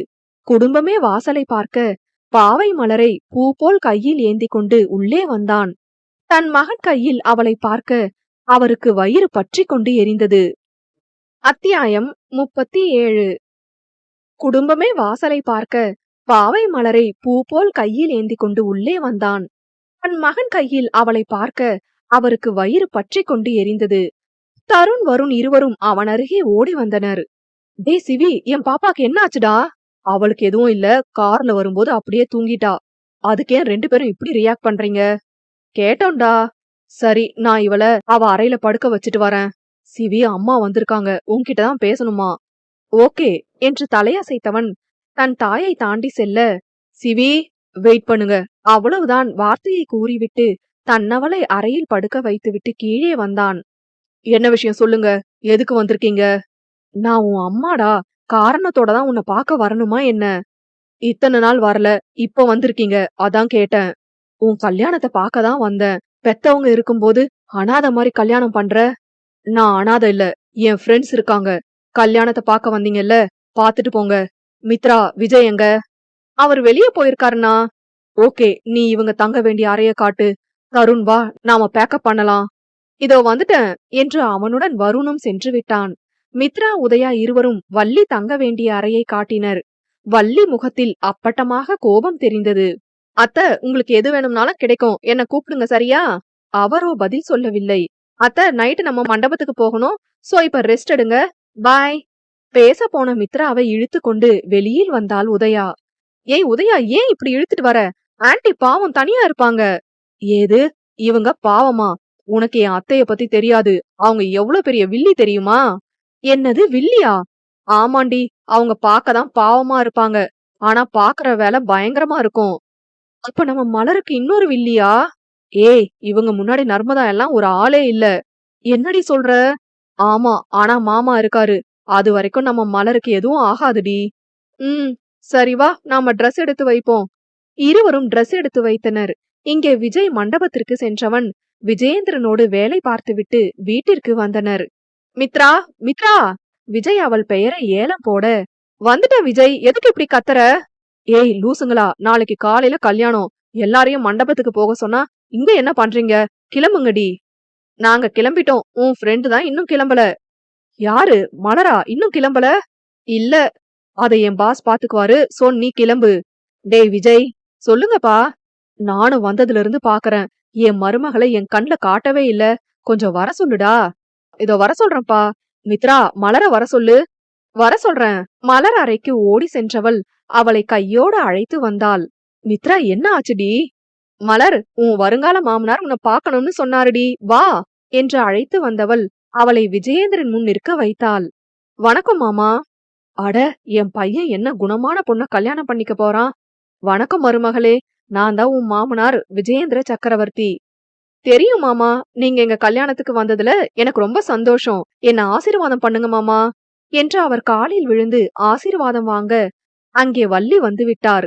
குடும்பமே வாசலை பார்க்க பாவை மலரை பூ போல் கையில் ஏந்தி கொண்டு உள்ளே வந்தான். தன் மகன் கையில் அவளை பார்க்க அவருக்கு வயிறு பற்றி கொண்டு எரிந்தது. அத்தியாயம் 37. குடும்பமே வாசலை பார்க்க பாவை மலரை பூ போல் கையில் ஏந்தி கொண்டு உள்ளே வந்தான். தன் மகன் கையில் அவளை பார்க்க அவருக்கு வயிறு பற்றி கொண்டு எரிந்தது. தருண் வருண் இருவரும் அவன் அருகே ஓடி வந்தனர். டேய் சிவி, என் பாப்பாக்கு என்ன ஆச்சுடா? அவளுக்கு எதுவும் இல்ல, கார்ல வரும்போது அப்படியே தூங்கிட்டா. அதுக்கே 2 பேரும் இப்படி ரியாக்ட் பண்றீங்க? கேட்டோம்டா. சரி, நான் இவள அவ அறையில படுக்க வச்சுட்டு வரேன். சிவி, அம்மா வந்திருக்காங்க, உன்கிட்ட தான் பேசணுமா? ஓகே என்று தலையசைத்தவன் தன் தாயை தாண்டி செல்ல, சிவி வெயிட் பண்ணுங்க, அவ்வளவுதான் வார்த்தையை கூறிவிட்டு தன்னவளை அறையில் படுக்க வைத்துவிட்டு கீழே வந்தான். என்ன விஷயம் சொல்லுங்க, எதுக்கு வந்திருக்கீங்க? நான் உன் அம்மாடா, காரணத்தோட தான் உன்னை பார்க்க வரணுமா என்ன? இத்தனை நாள் வரல, இப்ப வந்திருக்கீங்க, அதான் கேட்டேன். உன் கல்யாணத்தை பார்க்க தான் வந்தேன். பெத்தவங்க இருக்கும்போது அனாதை மாதிரி கல்யாணம் பண்ற? நான் அனாதை இல்ல, என் ஃப்ரெண்ட்ஸ் இருக்காங்க. கல்யாணத்தை பார்க்க வந்தீங்கல்ல, பாத்துட்டு போங்க. மித்ரா, விஜய் எங்க? அவர் வெளியே போயிருக்காருண்ணா. ஓகே, நீ இவங்க தங்க வேண்டிய அறைய காட்டு. தருண் வா, நாம பேக்கப் பண்ணலாம். இதோ வந்துட்டேன் என்று அவனுடன் வருணும் சென்று விட்டான். மித்ரா உதயா இருவரும் வள்ளி தங்க வேண்டிய அறையை காட்டினர். வள்ளி முகத்தில் அப்பட்டமாக கோபம் தெரிந்தது. அத்த, உங்களுக்கு எது வேணும்னாலும் கிடைக்கும், என்ன கூப்பிடுங்க சரியா? அவரோ பதில் சொல்லவில்லை. அத்த, நைட்டு நம்ம மண்டபத்துக்கு போகணும், சோ இப்ப ரெஸ்ட் எடுங்க, பாய். பேச போன மித்ராவை இழுத்து கொண்டு வெளியில் வந்தாள் உதயா. ஏய் உதயா, ஏன் இப்படி இழுத்துட்டு வர? ஆன்ட்டி பாவம், தனியா இருப்பாங்க. ஏது, இவங்க பாவமா? உனக்கு என் அத்தைய பத்தி தெரியாது, அவங்க எவ்வளவு பெரிய வில்லி தெரியுமா? என்னது வில்லியா? ஆமாண்டி, அவங்க பாக்கதான் பாவமா இருப்பாங்க, ஆனா பாக்குற வேலை பயங்கரமா இருக்கும். அப்ப நம்ம மலருக்கு இன்னொரு வில்லியா? ஏய், இவங்க முன்னாடி நர்மதா எல்லாம் ஒரு ஆளே இல்ல. என்னடி சொல்ற? ஆமா, ஆனா மாமா இருக்காரு, அது வரைக்கும் நம்ம மலருக்கு எதுவும் ஆகாதுடி. சரி வா, நாம ட்ரெஸ் எடுத்து வைப்போம். இருவரும் ட்ரெஸ் எடுத்து வைத்தனர். இங்கே விஜய் மண்டபத்திற்கு சென்றவன் விஜயேந்திரனோடு வேலை பார்த்துவிட்டு வீட்டிற்கு வந்தனர். மித்ரா, மித்ரா! விஜய் அவள் பெயரை ஏலம் போட, வந்துட்ட விஜய், எதுக்கு இப்படி கத்துற? ஏய் லூசுங்களா, நாளைக்கு காலையில கல்யாணம், எல்லாரையும் மண்டபத்துக்கு போக சொன்னா இங்க என்ன பண்றீங்க? கிளம்புங்கடி. நாங்க கிளம்பிட்டோம், உன் ஃப்ரெண்டு தான் இன்னும் கிளம்பல. யாரு, மலரா இன்னும் கிளம்பல? இல்ல, அதை என் பாஸ் பாத்துக்குவாரு, சோ நீ கிளம்பு. டேய் விஜய், சொல்லுங்கப்பா. நானும் வந்ததுல இருந்து பாக்குறேன், என் மருமகளை என் கண்ல காட்டவே இல்ல, கொஞ்சம் வர சொல்லுடா. இதோ வர சொல்றேன்ப்பா. மித்ரா, மலர வர சொல்லு. வர சொல்றேன். மலர் அறைக்கு ஓடி சென்றவள் அவளை கையோடு அழைத்து வந்தாள். மித்ரா, என்ன ஆச்சுடி? மலர், உன் வருங்கால மாமனார் உன்னை பாக்கணும்னு சொன்னாருடி, வா என்று அழைத்து வந்தவள் அவளை விஜயேந்திரன் முன் நிற்க வைத்தாள். வணக்கம் மாமா. அட, என் பையன் என்ன குணமான பொண்ண கல்யாணம் பண்ணிக்க போறான். வணக்கம் மருமகளே, நான் தான் உன் மாமனார் விஜயேந்திர சக்கரவர்த்தி. தெரியும் மாமா, நீங்க எங்க கல்யாணத்துக்கு வந்ததுல எனக்கு ரொம்ப சந்தோஷம், என்ன ஆசீர்வாதம் பண்ணுங்க மாமா என்று அவர் காலில் விழுந்து ஆசீர்வாதம் வாங்க அங்கே வள்ளி வந்து விட்டார்.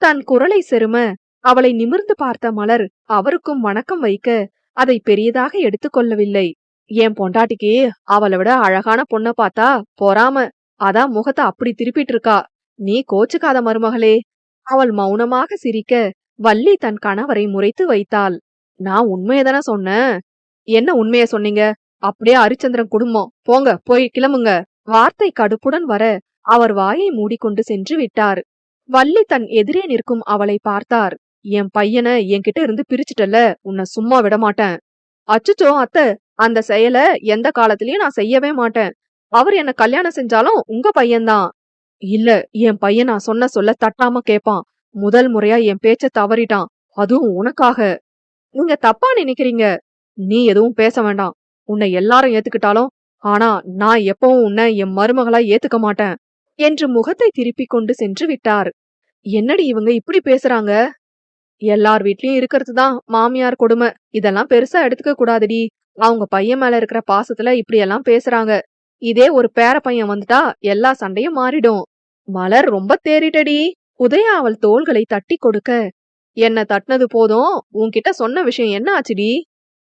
தன் குரலை செரும அவளை நிமிர்ந்து பார்த்த மலர் அவருக்கும் வணக்கம் வைக்க அதை பெரியதாக எடுத்துக்கொள்ளவில்லை. என் பொண்டாட்டிக்கு அவளை விட அழகான பொண்ண பார்த்தா பொறாம, அதான் முகத்தை அப்படி திருப்பிட்டு இருக்கா. நீ கோச்சுக்காத மருமகளே. அவள் மௌனமாக சிரிக்க வள்ளி தன் கணவரை முறைத்து வைத்தாள். நான் உண்மையதானே சொன்னேன். என்ன உண்மைய சொன்னீங்க? அப்படியே ஹரிச்சந்திரன் குடும்பம், போங்க, போய் கிளம்புங்க. வார்த்தை கடுப்புடன் வர அவர் வாயை மூடிக்கொண்டு சென்று விட்டார். வள்ளி தன் எதிரே நிற்கும் அவளை பார்த்தார். என் பையனை என்கிட்ட இருந்து பிரிச்சுட்டல, உன்னை சும்மா விட மாட்டேன். அச்சுச்சோ அத்தை, அந்த செயல எந்த காலத்திலயும் நான் செய்யவே மாட்டேன். அவர் என்ன கல்யாணம் செஞ்சாலும் உங்க பையன்தான். இல்ல, என் பையன் நான் சொன்ன சொல்ல தட்டாம கேப்பான். முதல் முறையா என் பேச்ச தவறிட்டான், அதுவும் உனக்காக. நீங்க தப்பா நினைக்கிறீங்க. நீ எதுவும் பேச வேண்டாம். உன்னை எல்லாரும் ஏத்துக்கிட்டாலும், ஆனா நான் எப்பவும் உன்னை என் மருமகளா ஏத்துக்க மாட்டேன் என்று முகத்தை திருப்பிக் கொண்டு சென்று விட்டார். என்னடி இவங்க இப்படி பேசுறாங்க? எல்லார் வீட்லயும் இருக்கிறதுதான் மாமியார் கொடுமை, இதெல்லாம் பெருசா எடுத்துக்க கூடாதுடி. அவங்க பையன் மேல இருக்கிற பாசத்துல இப்படி எல்லாம் பேசுறாங்க. இதே ஒரு பேர பையன் வந்துட்டா எல்லா சண்டையும் மாறிடும். மலர் ரொம்ப தேறிட்டடி. உதயா அவள் தோள்களை தட்டி கொடுக்க, என்ன தட்டினது போதும், உன்கிட்ட சொன்ன விஷயம் என்ன ஆச்சுடி?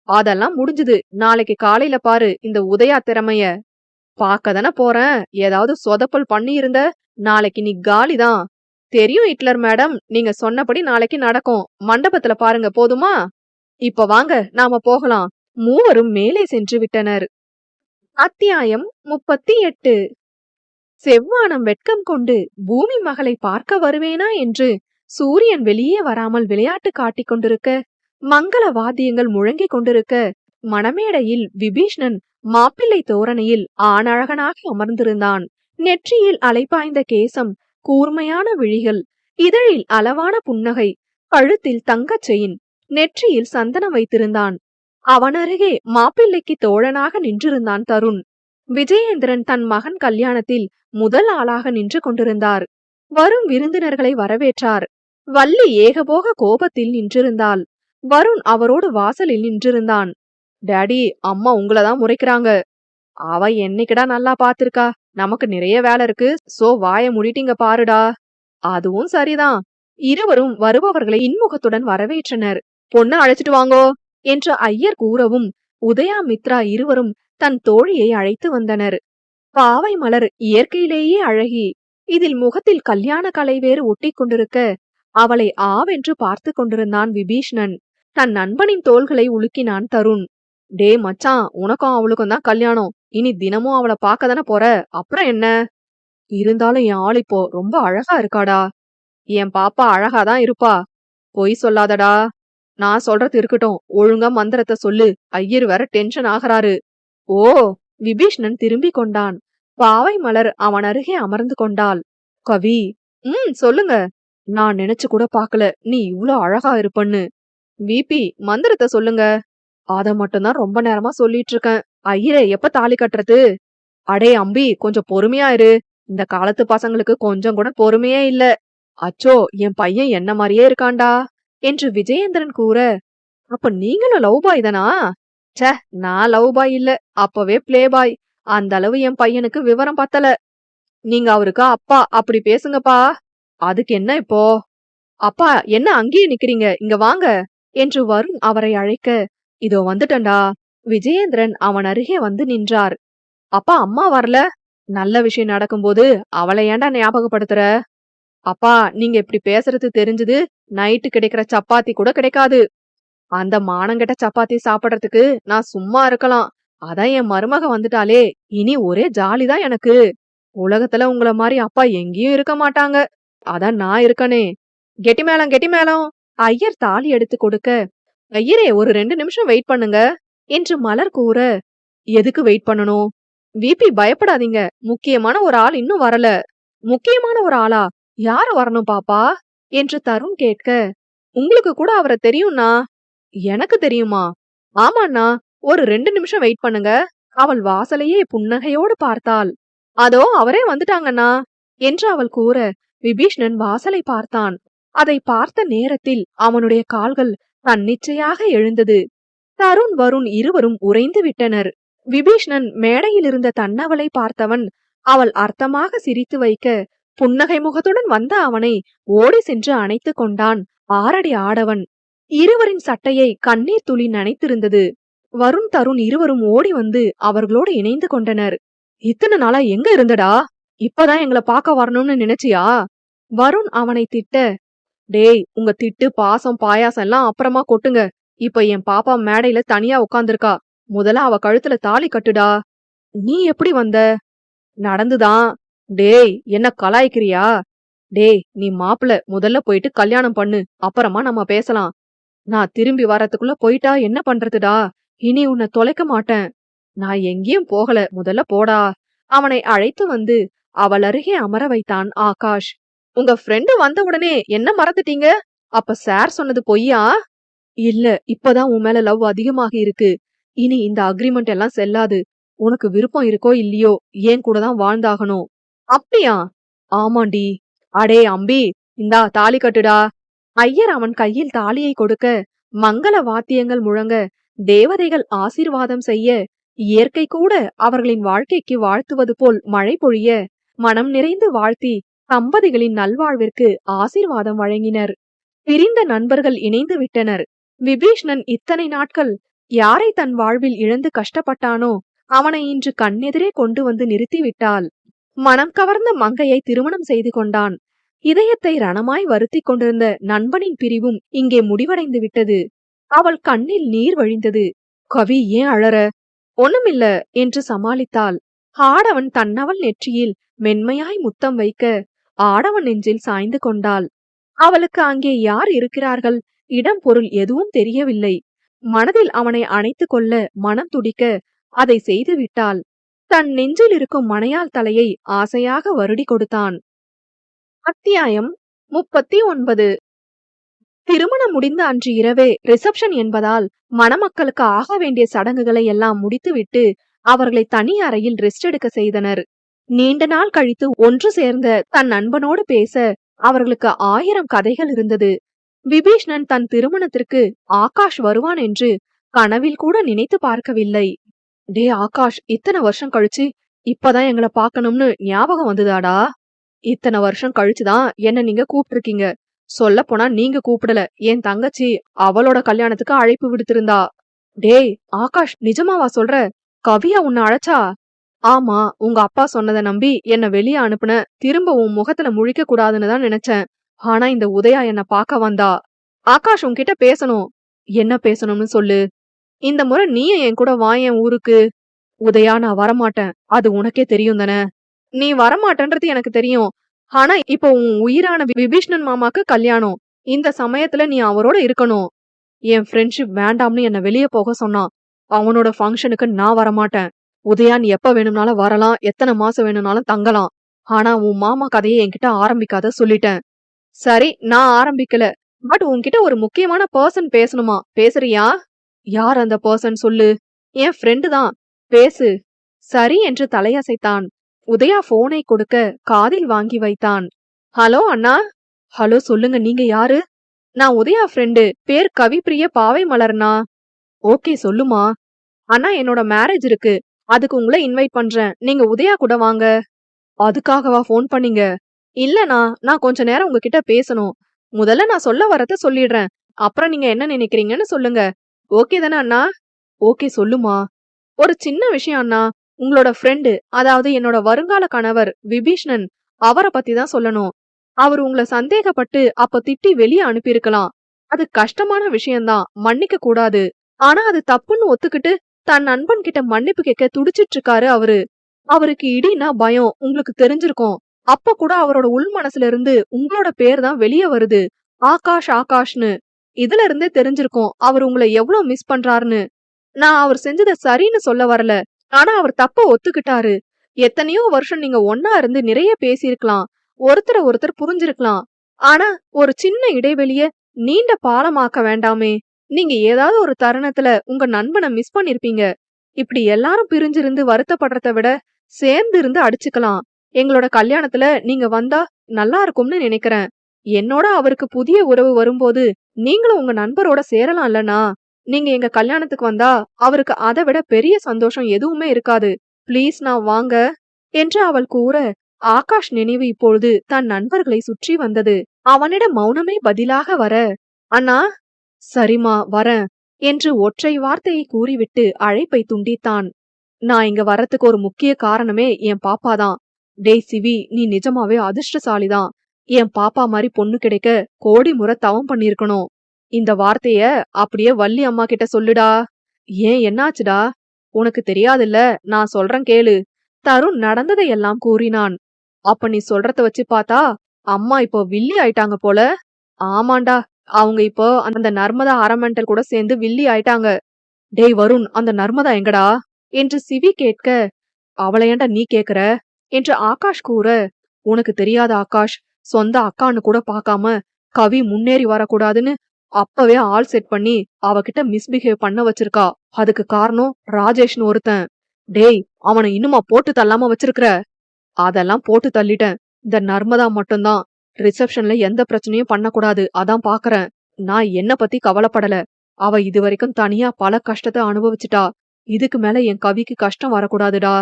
அதெல்லாம் முடிஞ்சுது, நாளைக்கு காலையில பாரு இந்த உதயா திறமைய. பாக்கதானே போறேன், ஏதாவது சொதப்பல் பண்ணி இருந்த நாளைக்கு நீ காலிதான். தெரியும் ஹிட்லர் மேடம், நீங்க சொன்னபடி நாளைக்கு நடக்கும். மண்டபத்துல பாருங்க, போதுமா? இப்ப வாங்க, நாம போகலாம். மூவரும் மேலே சென்று விட்டனர். அத்தியாயம் 38. செவ்வானம் வெட்கம் கொண்டு பூமி மகளை பார்க்க வருவேனா என்று சூரியன் வெளியே வராமல் விளையாட்டு காட்டிக் கொண்டிருக்க, மங்கள வாத்தியங்கள் முழங்கிக் கொண்டிருக்க, மணமேடையில் விபீஷ்ணன் மாப்பிள்ளை தோரணையில் ஆணழகனாக அமர்ந்திருந்தான். நெற்றியில் அலைபாய்ந்த கேசம், கூர்மையான விழிகள், இதழில் அளவான புன்னகை, கழுத்தில் தங்கச் செயின், நெற்றியில் சந்தனம் வைத்திருந்தான். அவனருகே மாப்பிள்ளைக்கு தோழனாக நின்றிருந்தான் தருண். விஜயேந்திரன் தன் மகன் கல்யாணத்தில் முதல் ஆளாக நின்று கொண்டிருந்தார். வரும் விருந்தினர்களை வரவேற்றார். வள்ளி ஏகபோக கோபத்தில் நின்றிருந்தாள். வருண் அவரோடு வாசலில் நின்றிருந்தான். டாடி, அம்மா உங்களதான் முறைக்கிறாங்க. அவ என்னைக்குடா நல்லா பாத்திருக்கா? நமக்கு நிறைய வேலை இருக்கு. சோ வாய மூடிட்டீங்க பாருடா. அதுவும் சரிதான். இருவரும் வருபவர்களை இன்முகத்துடன் வரவேற்றனர். பொண்ணு அழைச்சிட்டு வாங்கோ என்று ஐயர் கூறவும் உதயா மித்ரா இருவரும் தன் தோழியை அழைத்து வந்தனர். பாவை மலர் இயற்கையிலேயே அழகி. இதில் முகத்தில் கல்யாண கலை வேறு ஒட்டி கொண்டிருக்க அவளை ஆவென்று பார்த்து கொண்டிருந்தான் விபீஷ்ணன். தன் நண்பனின் தோள்களை உலுக்கினான் தருண். டே மச்சான், உனக்கும் அவளுக்கும் தான் கல்யாணம். இனி தினமும் அவளை பார்க்க தானே போற, அப்புறம் என்ன? இருந்தாலும் என் ஆள் இப்போ ரொம்ப அழகா இருக்காடா. என் பாப்பா அழகாதான் இருப்பா. பொய் சொல்லாதடா. நான் சொல்றது இருக்கட்டும், ஒழுங்கா மந்திரத்தை சொல்லு. ஐயர் வேற டென்ஷன் ஆகிறாரு. ஓ, விபீஷ்ணன் திரும்பி கொண்டான். பாவை மலர் அவன் அருகே அமர்ந்து கொண்டாள். கவி, சொல்லுங்க. நான் நினைச்சு கூட பாக்கல நீ இவ்ளோ அழகா இருப்பன்னு. விபி, மந்திரத்தை சொல்லுங்க. அத மட்டும்தான் ரொம்ப நேரமா சொல்லிட்டு இருக்கேன். ஐயரே, எப்ப தாலி கட்டுறது? அடே அம்பி, கொஞ்சம் பொறுமையா இரு. இந்த காலத்து பசங்களுக்கு கொஞ்சம் கூட பொறுமையே இல்ல. அச்சோ, என் பையன் என்ன மாதிரியே இருக்காண்டா என்று விஜயேந்திரன் கூற, அப்ப நீங்களும் லவ் பாய் தானா? சே, நான் லவ் பாய் இல்ல, அப்பவே பிளே பாய். அந்த அளவு என் பையனுக்கு விவரம் பத்தல. நீங்க அவருக்கு அப்பா, அப்படி பேசுங்கப்பா. அதுக்கு என்ன இப்போ? அப்பா, என்ன அங்கேயே நிக்கிறீங்க, இங்க வாங்க என்று வருண் அவரை அழைக்க, இதோ வந்துட்டண்டா. விஜயேந்திரன் அவன் அருகே வந்து நின்றார். அப்பா, அம்மா வரல? நல்ல விஷயம் நடக்கும்போது அவளை ஏன்டா ஞாபகப்படுத்துற? அப்பா, நீங்க இப்படி பேசுறது தெரிஞ்சது நைட்டு கிடைக்கிற சப்பாத்தி கூட கிடைக்காது. அந்த மானங்கெட்ட சப்பாத்தி சாப்பிடறதுக்கு நான் சும்மா இருக்கலாம். அதான் என் மருமக வந்துட்டாலே, இனி ஒரே ஜாலிதான் எனக்கு. உலகத்துல உங்கள மாதிரி அப்பா எங்கேயும் இருக்க மாட்டாங்க. அதான் நான் இருக்கனே. கெட்டி மேளம், கெட்டி மேளம். ஐயர் தாலி எடுத்து கொடுக்க, ஐயரே, ஒரு 2 நிமிஷம் வெயிட் பண்ணுங்க என்று மலர் கூற, எதுக்கு வெயிட் பண்ணணும்? விபி, பயப்படாதீங்க. முக்கியமான ஒரு ஆள் இன்னும் வரல. முக்கியமான ஒரு ஆளா? யாரு வரணும் பாப்பா என்று தருண் கேட்க, உங்களுக்கு கூட அவரை தெரியும்னா? எனக்கு தெரியுமா? ஆமாண்ணா, ஒரு 2 நிமிஷம் வெயிட் பண்ணுங்க. அவள் வாசலையே புன்னகையோடு பார்த்தாள். அதோ அவரே வந்துட்டாங்கண்ணா என்று அவள் கூற, விபீஷ்ணன் வாசலை பார்த்தான். அதை பார்த்த நேரத்தில் அவனுடைய கால்கள் தன்னிச்சையாக எழுந்தது. தருண் வருண் இருவரும் உறைந்து விட்டனர். விபீஷ்ணன் மேடையில் இருந்த தன்னவளை பார்த்தவன் அவள் அர்த்தமாக சிரித்து வைக்க, புன்னகை முகத்துடன் வந்த அவனை ஓடி சென்று அணைத்து கொண்டான். ஆரடி ஆடவன். இருவரின் சட்டையை கண்ணீர் துளி நனைத்திருந்தது. வருண் தருண் இருவரும் ஓடி வந்து அவர்களோடு இணைந்து கொண்டனர். இத்தனை நாளா எங்க இருந்தடா? இப்பதான் எங்களை பார்க்க வரணும்னு நினைச்சியா? வருண் அவனை திட்ட, டேய், உங்க திட்டு பாசம் பாயாசம் எல்லாம் அப்புறமா கொட்டுங்க. இப்ப என் பாப்பா மேடையில தனியா உட்கார்ந்திருக்கா. முதல்ல அவ கழுத்துல தாலி கட்டுடா. நீ எப்படி வந்த? நடந்துதான். டேய், என்ன கலாய்க்கிறியா? டேய், நீ மாப்பிள, முதல்ல போயிட்டு கல்யாணம் பண்ணு, அப்புறமா நம்ம பேசலாம். நான் திரும்பி வரத்துக்குள்ள போயிட்டா என்ன பண்றதுடா? இனி உன்னை தொலைக்க மாட்டேன். நான் எங்கேயும் போகல, முதல்ல போடா. அவனை அழைத்து வந்து அவள் அருகே அமர வைத்தான் ஆகாஷ். உங்க ஃப்ரெண்டு வந்த உடனே என்ன மறந்துட்டீங்க? அப்ப சார் சொன்னது பொய்யா? இல்ல, இப்பதான் உன் மேல லவ் அதிகமாக இருக்கு. இனி இந்த அக்ரிமெண்ட் எல்லாம் செல்லாது. உனக்கு விருப்பம் இருக்கோ இல்லையோ, ஏன் கூட தான் வாழ்ந்தாகணும். அப்படியா? ஆமாண்டி. அடே அம்பி, இந்தா தாலி கட்டுடா. ஐயர் அவன் கையில் தாலியை கொடுக்க, மங்கள வாத்தியங்கள் முழங்க, தேவதைகள் ஆசீர்வாதம் செய்ய, இயற்கை கூட அவர்களின் வாழ்க்கைக்கு வாழ்த்துவது போல் மழை பொழிய, மனம் நிறைந்து வாழ்த்தி தம்பதிகளின் நல்வாழ்விற்கு ஆசீர்வாதம் வழங்கினர். பிரிந்த நண்பர்கள் இணைந்து விட்டனர். விபீஷ்ணன் இத்தனை நாட்கள் யாரை தன் வாழ்வில் இழந்து கஷ்டப்பட்டானோ அவனை இன்று கண்ணெதிரே கொண்டு வந்து நிறுத்திவிட்டாள். மனம் கவர்ந்த மங்கையை திருமணம் செய்து கொண்டான். இதயத்தை ரணமாய் வருத்திக் கொண்டிருந்த நண்பனின் பிரிவும் இங்கே முடிவடைந்து விட்டது. அவள் கண்ணில் நீர் வழிந்தது. கவி, ஏன் அழற? ஒண்ணுமில்ல என்று சமாளித்தாள். ஆடவன் தன்னவள் நெற்றியில் மென்மையாய் முத்தம் வைக்க ஆடவன் நெஞ்சில் சாய்ந்து கொண்டாள். அவளுக்கு அங்கே யார் இருக்கிறார்கள், இடம் பொருள் எதுவும் தெரியவில்லை. மனதில் அவனை அணைத்து கொள்ள மனம் துடிக்க அதை செய்து விட்டாள். தன் நெஞ்சில் இருக்கும் மணையாள் தலையை ஆசையாக வருடி கொடுத்தான். அத்தியாயம் 39. திருமணம் முடிந்த அன்று இரவே ரிசப்ஷன் என்பதால் மணமக்களுக்கு ஆக வேண்டிய சடங்குகளை எல்லாம் முடித்துவிட்டு அவர்களை தனி அறையில் ரெஸ்ட் எடுக்க செய்தனர். நீண்ட நாள் கழித்து ஒன்று சேர்ந்த தன் நண்பனோடு பேச அவர்களுக்கு 1000 கதைகள் இருந்தது. விபீஷ்ணன் தன் திருமணத்திற்கு ஆகாஷ் வருவான் என்று கனவில் கூட நினைத்து பார்க்கவில்லை. டே ஆகாஷ், இத்தனை வருஷம் கழிச்சு இப்பதான் எங்களை பார்க்கணும்னு ஞாபகம் வந்துதாடா? இத்தனை வருஷம் கழிச்சுதான் என்ன நீங்க கூப்பிட்டிருக்கீங்க. சொல்ல போனா நீங்க கூப்பிடல, என் தங்கச்சி அவளோட கல்யாணத்துக்கு அழைப்பு விடுத்திருந்தா. டேய் ஆகாஷ், நிஜமாவா சொல்ற? கவியா உன்னை அழைச்சா? ஆமா, உங்க அப்பா சொன்னதை நம்பி என்ன வெளியே அனுப்புன. திரும்ப உன் முகத்துல முழிக்க கூடாதுன்னு தான் நினைச்சேன். ஆனா இந்த உதயா என்ன பார்க்க வந்தா. ஆகாஷ், உன்கிட்ட பேசணும். என்ன பேசணும்னு சொல்லு. இந்த முறை நீயும் என் கூட வா என் ஊருக்கு. உதயா, நான் வரமாட்டேன், அது உனக்கே தெரியும் தானே? நீ வரமாட்டேன்றது எனக்கு தெரியும். ஆனா இப்போ உன் உயிரான விபீஷ்ணன் மாமாக்கு கல்யாணம். இந்த சமயத்துல நீ அவரோட இருக்கணும். என் ஃப்ரெண்ட்ஷிப் வேண்டாம்னு என்ன வெளியே போக சொன்னான். அவனோட ஃபங்க்ஷனுக்கு நான் வரமாட்டேன். உதயா, நீ எப்ப வேணும்னாலும் வரலாம், எத்தனை மாசம் வேணும்னாலும் தங்கலாம். ஆனா உன் மாமா கதையை என்கிட்ட ஆரம்பிக்காத சொல்லிட்டேன். சரி, நான் ஆரம்பிக்கல. பட் உன்கிட்ட ஒரு முக்கியமான பர்சன் பேசணுமா, பேசுறியா? யார் அந்த பர்சன் சொல்லு. என் ஃப்ரெண்டு தான், பேசு. சரி என்று தலையசைத்தான். உதயா போனை கொடுக்க காதில் வாங்கி வைத்தான். ஹலோ அண்ணா. ஹலோ, சொல்லுங்க, நீங்க யாரு? நான் உதயா ஃப்ரெண்டு, பேர் கவிப்பிரிய பாவை மலர்னா. ஓகே, சொல்லுமா. அண்ணா, என்னோட மேரேஜ் இருக்கு, அதுக்கு உங்களை இன்வைட் பண்றேன், நீங்க உதயா கூட வாங்க. அதுக்காகவா போன் பண்ணீங்க? இல்லண்ணா, நான் கொஞ்ச நேரம் உங்ககிட்ட பேசணும். முதல்ல நான் சொல்ல வரத சொல்லிடுறேன், அப்புறம் நீங்க என்ன நினைக்கிறீங்கன்னு சொல்லுங்க. ஓகே தானே அண்ணா? ஓகே, சொல்லுமா. ஒரு சின்ன விஷயம் அண்ணா. உங்களோட ஃப்ரெண்டு, அதாவது என்னோட வருங்கால கணவர் விபீஷ்ணன், அவரை பத்தி தான் சொல்லணும். அவர் உங்களை சந்தேகப்பட்டு அப்ப திட்டி வெளியே அனுப்பியிருக்கலாம். அது கஷ்டமான விஷயம்தான், மன்னிக்க கூடாது. ஆனா அது தப்புன்னு ஒத்துக்கிட்டு தன் நண்பன் கிட்ட மன்னிப்பு கேட்க துடிச்சிட்டு இருக்காரு அவரு. அவருக்கு இடினா பயம், உங்களுக்கு தெரிஞ்சிருக்கும். அப்ப கூட அவரோட உள் மனசுல இருந்து உங்களோட பேர் தான் வெளியே வருது, ஆகாஷ் ஆகாஷ்னு. இதுல இருந்தே தெரிஞ்சிருக்கும் அவர் உங்களை எவ்வளவு மிஸ் பண்றாருன்னு. நான் அவர் செஞ்சத சரின்னு சொல்ல வரல, ஆனா அவர் தப்ப ஒத்துக்கிட்டாரு. எத்தனையோ வருஷம் நீங்க ஒன்னா இருந்து நிறைய பேசியிருக்கலாம், ஒருத்தரை ஒருத்தர் புரிஞ்சிருக்கலாம். ஆனா ஒரு சின்ன இடைவெளிய நீண்ட பாலமாக்க வேண்டாமே. நீங்க ஏதாவது ஒரு தருணத்துல உங்க நண்பனை மிஸ் பண்ணிருப்பீங்க. இப்படி எல்லாரும் பிரிஞ்சிருந்து வருத்தப்படுறத விட சேர்ந்து இருந்து அடிச்சுக்கலாம். எங்களோட கல்யாணத்துல நீங்க வந்தா நல்லா இருக்கும்னு நினைக்கிறேன். என்னோட அவருக்கு புதிய உறவு வரும்போது நீங்களும் உங்க நண்பரோட சேரலாம் இல்லனா? நீங்க எங்க கல்யாணத்துக்கு வந்தா அவருக்கு அதை விட பெரிய சந்தோஷம் எதுவுமே இருக்காது. ப்ளீஸ் நான் வாங்க என்று அவள் கூற, ஆகாஷ் நினைவு இப்பொழுது தன் நண்பர்களை சுற்றி வந்தது. அவனிடம் மௌனமே பதிலாக வர, அண்ணா. சரிமா, வரேன் என்று ஒற்றை வார்த்தையை கூறிவிட்டு அழைப்பை துண்டித்தான். நான் இங்க வரத்துக்கு ஒரு முக்கிய காரணமே என் பாப்பாதான். டேய் சிவி, நீ நிஜமாவே அதிர்ஷ்டசாலிதான். என் பாப்பா மாதிரி பொண்ணு கிடைக்க கோடி முறை தவம் பண்ணிருக்கணும். இந்த வார்த்தைய அப்படியே வள்ளி அம்மா கிட்ட சொல்லுடா. ஏன், என்னாச்சுடா? உனக்கு தெரியாதுல்ல, நான் சொல்றேன் கேளு. தருண் நடந்ததை எல்லாம் கூறினான். அப்ப நீ சொல்றத வச்சு பார்த்தா அம்மா இப்போ வில்லி ஆயிட்டாங்க போல. ஆமாண்டா, அவங்க இப்போ அந்த நர்மதா அரமெண்டல் கூட சேர்ந்து வில்லி ஆயிட்டாங்க. டேய் வருண், அந்த நர்மதா எங்கடா என்று சிவி கேட்க, அவளை ஏண்டா நீ கேக்குற என்று ஆகாஷ் கூற, உனக்கு தெரியாத ஆகாஷ், சொந்த அக்கான்னு கூட பாக்காம கவி முன்னேறி வரக்கூடாதுன்னு அப்பவே ஆள் செட் பண்ணி அவகிட்ட மிஸ்பிஹேவ் பண்ண வச்சிருக்கா. அதுக்கு காரணம் ராஜேஷ்னு ஒருத்தன். டேய், அவனை இன்னுமா போட்டு தள்ளாம வச்சிருக்கிற? அதெல்லாம் போட்டு தள்ளிட்டேன். இந்த நர்மதா மட்டும்தான். ரிசப்ஷன்ல எந்த பிரச்சனையும் பண்ணக்கூடாது, அதான் பாக்குறேன். நான் என்ன பத்தி கவலைப்படல. அவ இது வரைக்கும் தனியா பல கஷ்டத்தை அனுபவிச்சுட்டா. இதுக்கு மேல என் கவிக்கு கஷ்டம் வரக்கூடாதுடா.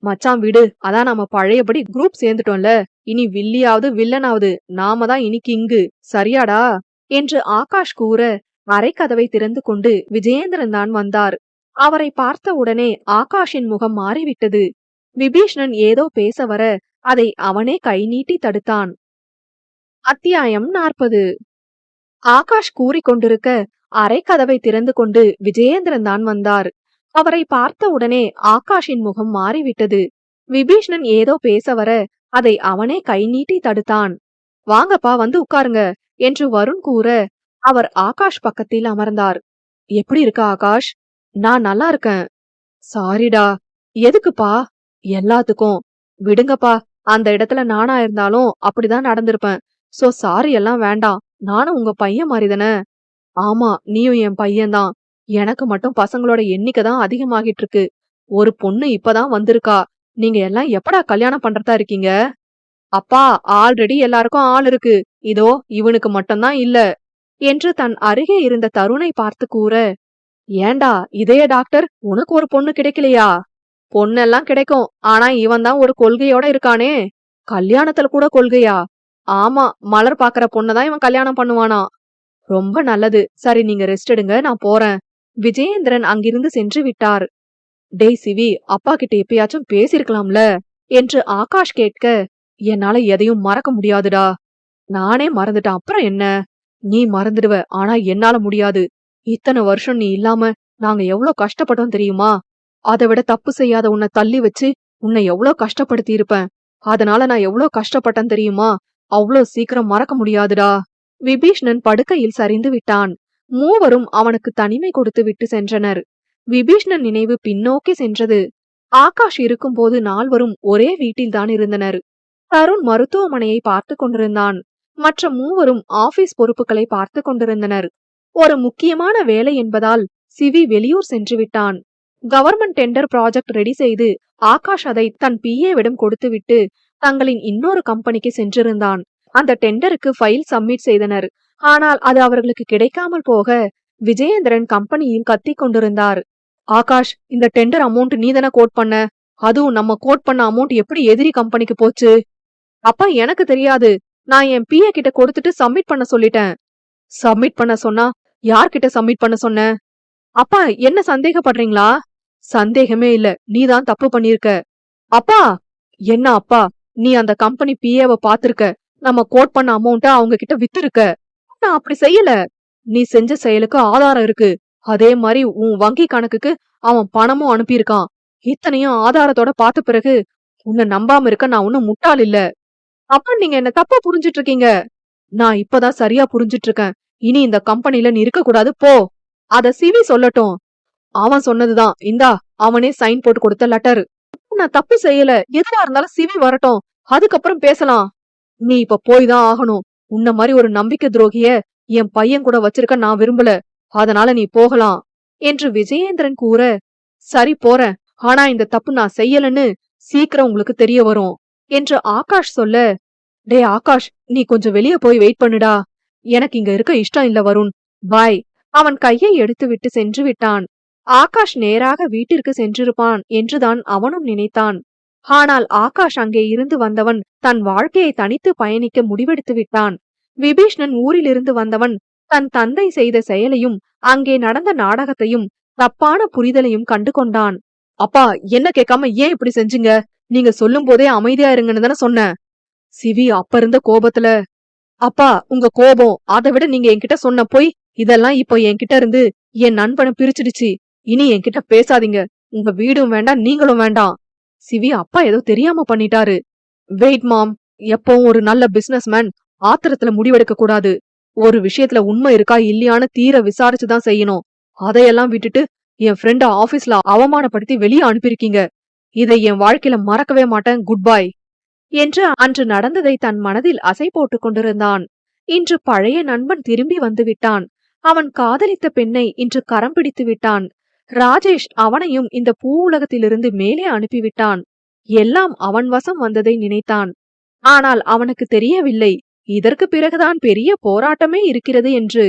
மச்சான் விடு, அதான் நாம பழையபடி குரூப் சேர்ந்துட்டோம்ல. இனி வில்லியாவது வில்லனாவது நாம தான் இனி கிங்கு, சரியாடா என்று ஆகாஷ் கூற, அரைக்கதவை திறந்து கொண்டு விஜயேந்திரன் தான் வந்தார். அவரை பார்த்த உடனே ஆகாஷின் முகம் மாறிவிட்டது. விபீஷ்ணன் ஏதோ பேச வர அதை அவனே கை நீட்டி தடுத்தான். அத்தியாயம் 40. ஆகாஷ் கூறிக்கொண்டிருக்க அரைக்கதவை திறந்து கொண்டு விஜயேந்திரன் தான் வந்தார். அவரை பார்த்த உடனே ஆகாஷின் முகம் மாறிவிட்டது. விபீஷ்ணன் ஏதோ பேச வர அதை அவனே கை நீட்டி தடுத்தான். வாங்கப்பா, வந்து உட்காருங்க என்று வருண் கூற அவர் ஆகாஷ் பக்கத்தில் அமர்ந்தார். எப்படி இருக்க ஆகாஷ்? நான் நல்லா இருக்கேன். சாரிடா. எதுக்குப்பா? எல்லாத்துக்கும். விடுங்கப்பா. அந்த இடத்துல நானா இருந்தாலும் அப்படிதான் நடந்திருப்பேன். சோ சாரி எல்லாம் வேண்டாம். நானும் உங்க பையன் மாதிரிதானே. ஆமா, நீயும் என் பையன்தான். எனக்கு மட்டும் பசங்களோட எண்ணிக்கை தான் அதிகமாகிட்டு இருக்கு. ஒரு பொண்ணு இப்பதான் வந்திருக்கா. நீங்க எல்லாம் எப்படா கல்யாணம் பண்றதா இருக்கீங்க? அப்பா, ஆல்ரெடி எல்லாருக்கும் ஆள் இருக்கு. இதோ இவனுக்கு மட்டும்தான் இல்ல. என்று தன் அருகே இருந்த தருணை பார்த்து கூற, ஏண்டா இதய டாக்டர், உனக்கு ஒரு பொண்ணு கிடைக்கலையா? பொண்ணெல்லாம் கிடைக்கும். ஆனா இவன் தான் ஒரு கொள்கையோட இருக்கானே. கல்யாணத்துல கூட கொள்கையா? ஆமா, மலர் பாக்குற பொண்ணதான் இவன் கல்யாணம் பண்ணுவானா? ரொம்ப நல்லது. சரி, நீங்க ரெஸ்ட் எடுங்க, நான் போறேன். விஜயேந்திரன் அங்கிருந்து சென்று விட்டார். டேய் சிவி, அப்பா கிட்ட எப்பயாச்சும் பேசிருக்கலாம்ல என்று ஆகாஷ் கேட்க, என்னால எதையும் மறக்க முடியாதுடா. நானே மறந்துட்டேன், அப்புறம் என்ன? நீ மறந்துடுவ, ஆனா என்னால முடியாது. இத்தனை வருஷம் நீ இல்லாம நாங்க எவ்வளவு கஷ்டப்பட்டோம் தெரியுமா? அதை விட தப்பு செய்யாத உன்னை தள்ளி வச்சு உன்னை எவ்வளவு கஷ்டப்படுத்தி இருப்பேன். அதனால நான் எவ்வளவு கஷ்டப்பட்டேன் தெரியுமா? அவ்வளோ சீக்கிரம் மறக்க முடியாதுடா. விபீஷ்ணன் படுக்கையில் சரிந்து விட்டான். மூவரும் அவனுக்கு தனிமை கொடுத்து விட்டு சென்றனர். விபீஷ்ணன் நினைவு பின்னோக்கி சென்றது. ஆகாஷ் இருக்கும்போது நால்வரும் ஒரே வீட்டில்தான் இருந்தனர். தருண் மருத்துவமனையை பார்த்து கொண்டிருந்தான். மற்ற மூவரும் ஆபீஸ் பொறுப்புகளை பார்த்து கொண்டிருந்தனர். ஒரு முக்கியமான வேலை என்பதால் சிவி வெளியூர் சென்று விட்டான். கவர்மெண்ட் டெண்டர் ப்ராஜெக்ட் ரெடி செய்து ஆகாஷ் அதை தன் பிஏவிடம் கொடுத்துவிட்டு தங்களின் இன்னொரு கம்பெனிக்கு சென்றிருந்தான். அந்த டெண்டருக்கு ஃபைல் சப்மிட் செய்தனர். ஆனால் அது அவர்களுக்கு கிடைக்காமல் போக விஜயேந்திரன் கம்பெனியில் கத்திக் கொண்டிருந்தார். ஆகாஷ், இந்த டெண்டர் அமௌண்ட் நீதானே கோட் பண்ண? அதுவும் நம்ம கோட் பண்ண அமௌண்ட் எப்படி எதிரி கம்பெனிக்கு போச்சு? அப்பா, எனக்கு தெரியாது. நான் என் பிஏ கிட்ட கொடுத்துட்டு சப்மிட் பண்ண சொல்லிட்டேன். சப்மிட் பண்ண சொன்னா யார்கிட்ட சப்மிட் பண்ண சொன்ன? அப்பா, என்ன சந்தேகப்படுறீங்களா? சந்தேகமே இல்ல, நீதான் தப்பு பண்ணிருக்க. அப்பா! என்ன அப்பா? நீ அந்த கம்பெனி பிஏவ பாத்திருக்க. நம்ம கோட் பண்ண அமௌண்ட அவங்க கிட்ட வித்திருக்க. நான் அப்படி செய்யல. நீ செஞ்ச செயலுக்கு ஆதாரம் இருக்கு. அதே மாதிரி உன் வங்கி கணக்குக்கு அவன் பணமும் அனுப்பியிருக்கான். இத்தனையும் ஆதாரத்தோட பார்த்த பிறகு உன்னை நம்பாம இருக்க நான் ஒன்னும் முட்டாள் இல்ல. அப்ப நீங்க என்ன தப்பா புரிஞ்சிட்டு இருக்கீங்க. நான் இப்பதான் சரியா புரிஞ்சிட்டு இருக்கேன். இனி இந்த கம்பெனில நீ இருக்க கூடாது, போ. அத சிவி சொல்லட்டும். அவன் சொன்னதுதான். இந்தா, அவனே சைன் போட்டு கொடுத்த லெட்டர். நான் தப்பு செய்யல. எதுவா இருந்தாலும் சிவி வரட்டும், அதுக்கப்புறம் பேசலாம். நீ இப்ப போய் தான் ஆகணும். உன்ன மாதிரி ஒரு நம்பிக்கை துரோகிய என் பையன் கூட வச்சிருக்க நான் விரும்பல. அதனால நீ போகலாம் என்று விஜயேந்திரன் கூற, சரி போறேன். ஆனா இந்த தப்பு நான் செய்யலன்னு சீக்கிரம் உங்களுக்கு தெரிய வரும் என்று ஆகாஷ் சொல்ல, டே ஆகாஷ், நீ கொஞ்சம் வெளியே போய் வெயிட் பண்ணுடா. எனக்கு இங்க இருக்க இஷ்டம் இல்ல வருண். பாய். அவன் கையை எடுத்து விட்டு சென்று விட்டான். ஆகாஷ் நேராக வீட்டிற்கு சென்றிருப்பான் என்றுதான் அவனும் நினைத்தான். ஆனால் ஆகாஷ் அங்கே இருந்து வந்தவன் தன் வாழ்க்கையை தனித்து பயணிக்க முடிவெடுத்து விட்டான். விபீஷ்ணன் ஊரிலிருந்து வந்தவன் தன் தந்தை செய்த செயலையும் அங்கே நடந்த நாடகத்தையும் தப்பான புரிதலையும் கண்டு கொண்டான். அப்பா, என்ன கேட்காம ஏன் இப்படி செஞ்சீங்க? நீங்க சொல்லும் போதே அமைதியா இருங்கன்னு தானே சொன்னேன். சிவி அப்ப இருந்த கோபத்துல, அப்பா உங்க கோபம் அதை விட நீங்க என்கிட்ட சொன்ன போய் இதெல்லாம் இப்போ என்கிட்ட இருந்து என் நண்பனை பிரிச்சிடுச்சு. இனி என்கிட்ட பேசாதீங்க. உங்க வீடும் வேண்டாம், நீங்களும் வேண்டாம். சிவி, அப்பா ஏதோ தெரியாம பண்ணிட்டாரு. வெயிட் மாம், எப்பவும் ஒரு நல்ல பிசினஸ் மேன் ஆத்திரத்துல முடிவெடுக்க கூடாது. ஒரு விஷயத்துல உண்மை இருக்கா இல்லையான்னு தீர விசாரிச்சுதான் செய்யணும். அதையெல்லாம் விட்டுட்டு என் ஃப்ரெண்ட ஆபீஸ்ல அவமானப்படுத்தி வெளியே அனுப்பியிருக்கீங்க. இதை என் வாழ்க்கையில மறக்கவே மாட்டேன். குட் பை என்று அன்று நடந்ததை தன் மனதில் அசை போட்டுக் கொண்டிருந்தான். இன்று பழைய நண்பன் திரும்பி வந்து விட்டான். அவன் காதலித்த பெண்ணை இன்று கரம் பிடித்து விட்டான். ராஜேஷ் அவனையும் இந்த பூ உலகத்திலிருந்து மேலே அனுப்பிவிட்டான். எல்லாம் அவன் வசம் வந்ததை நினைத்தான். ஆனால் அவனுக்கு தெரியவில்லை, இதற்கு பிறகுதான் பெரிய போராட்டமே இருக்கிறது என்று.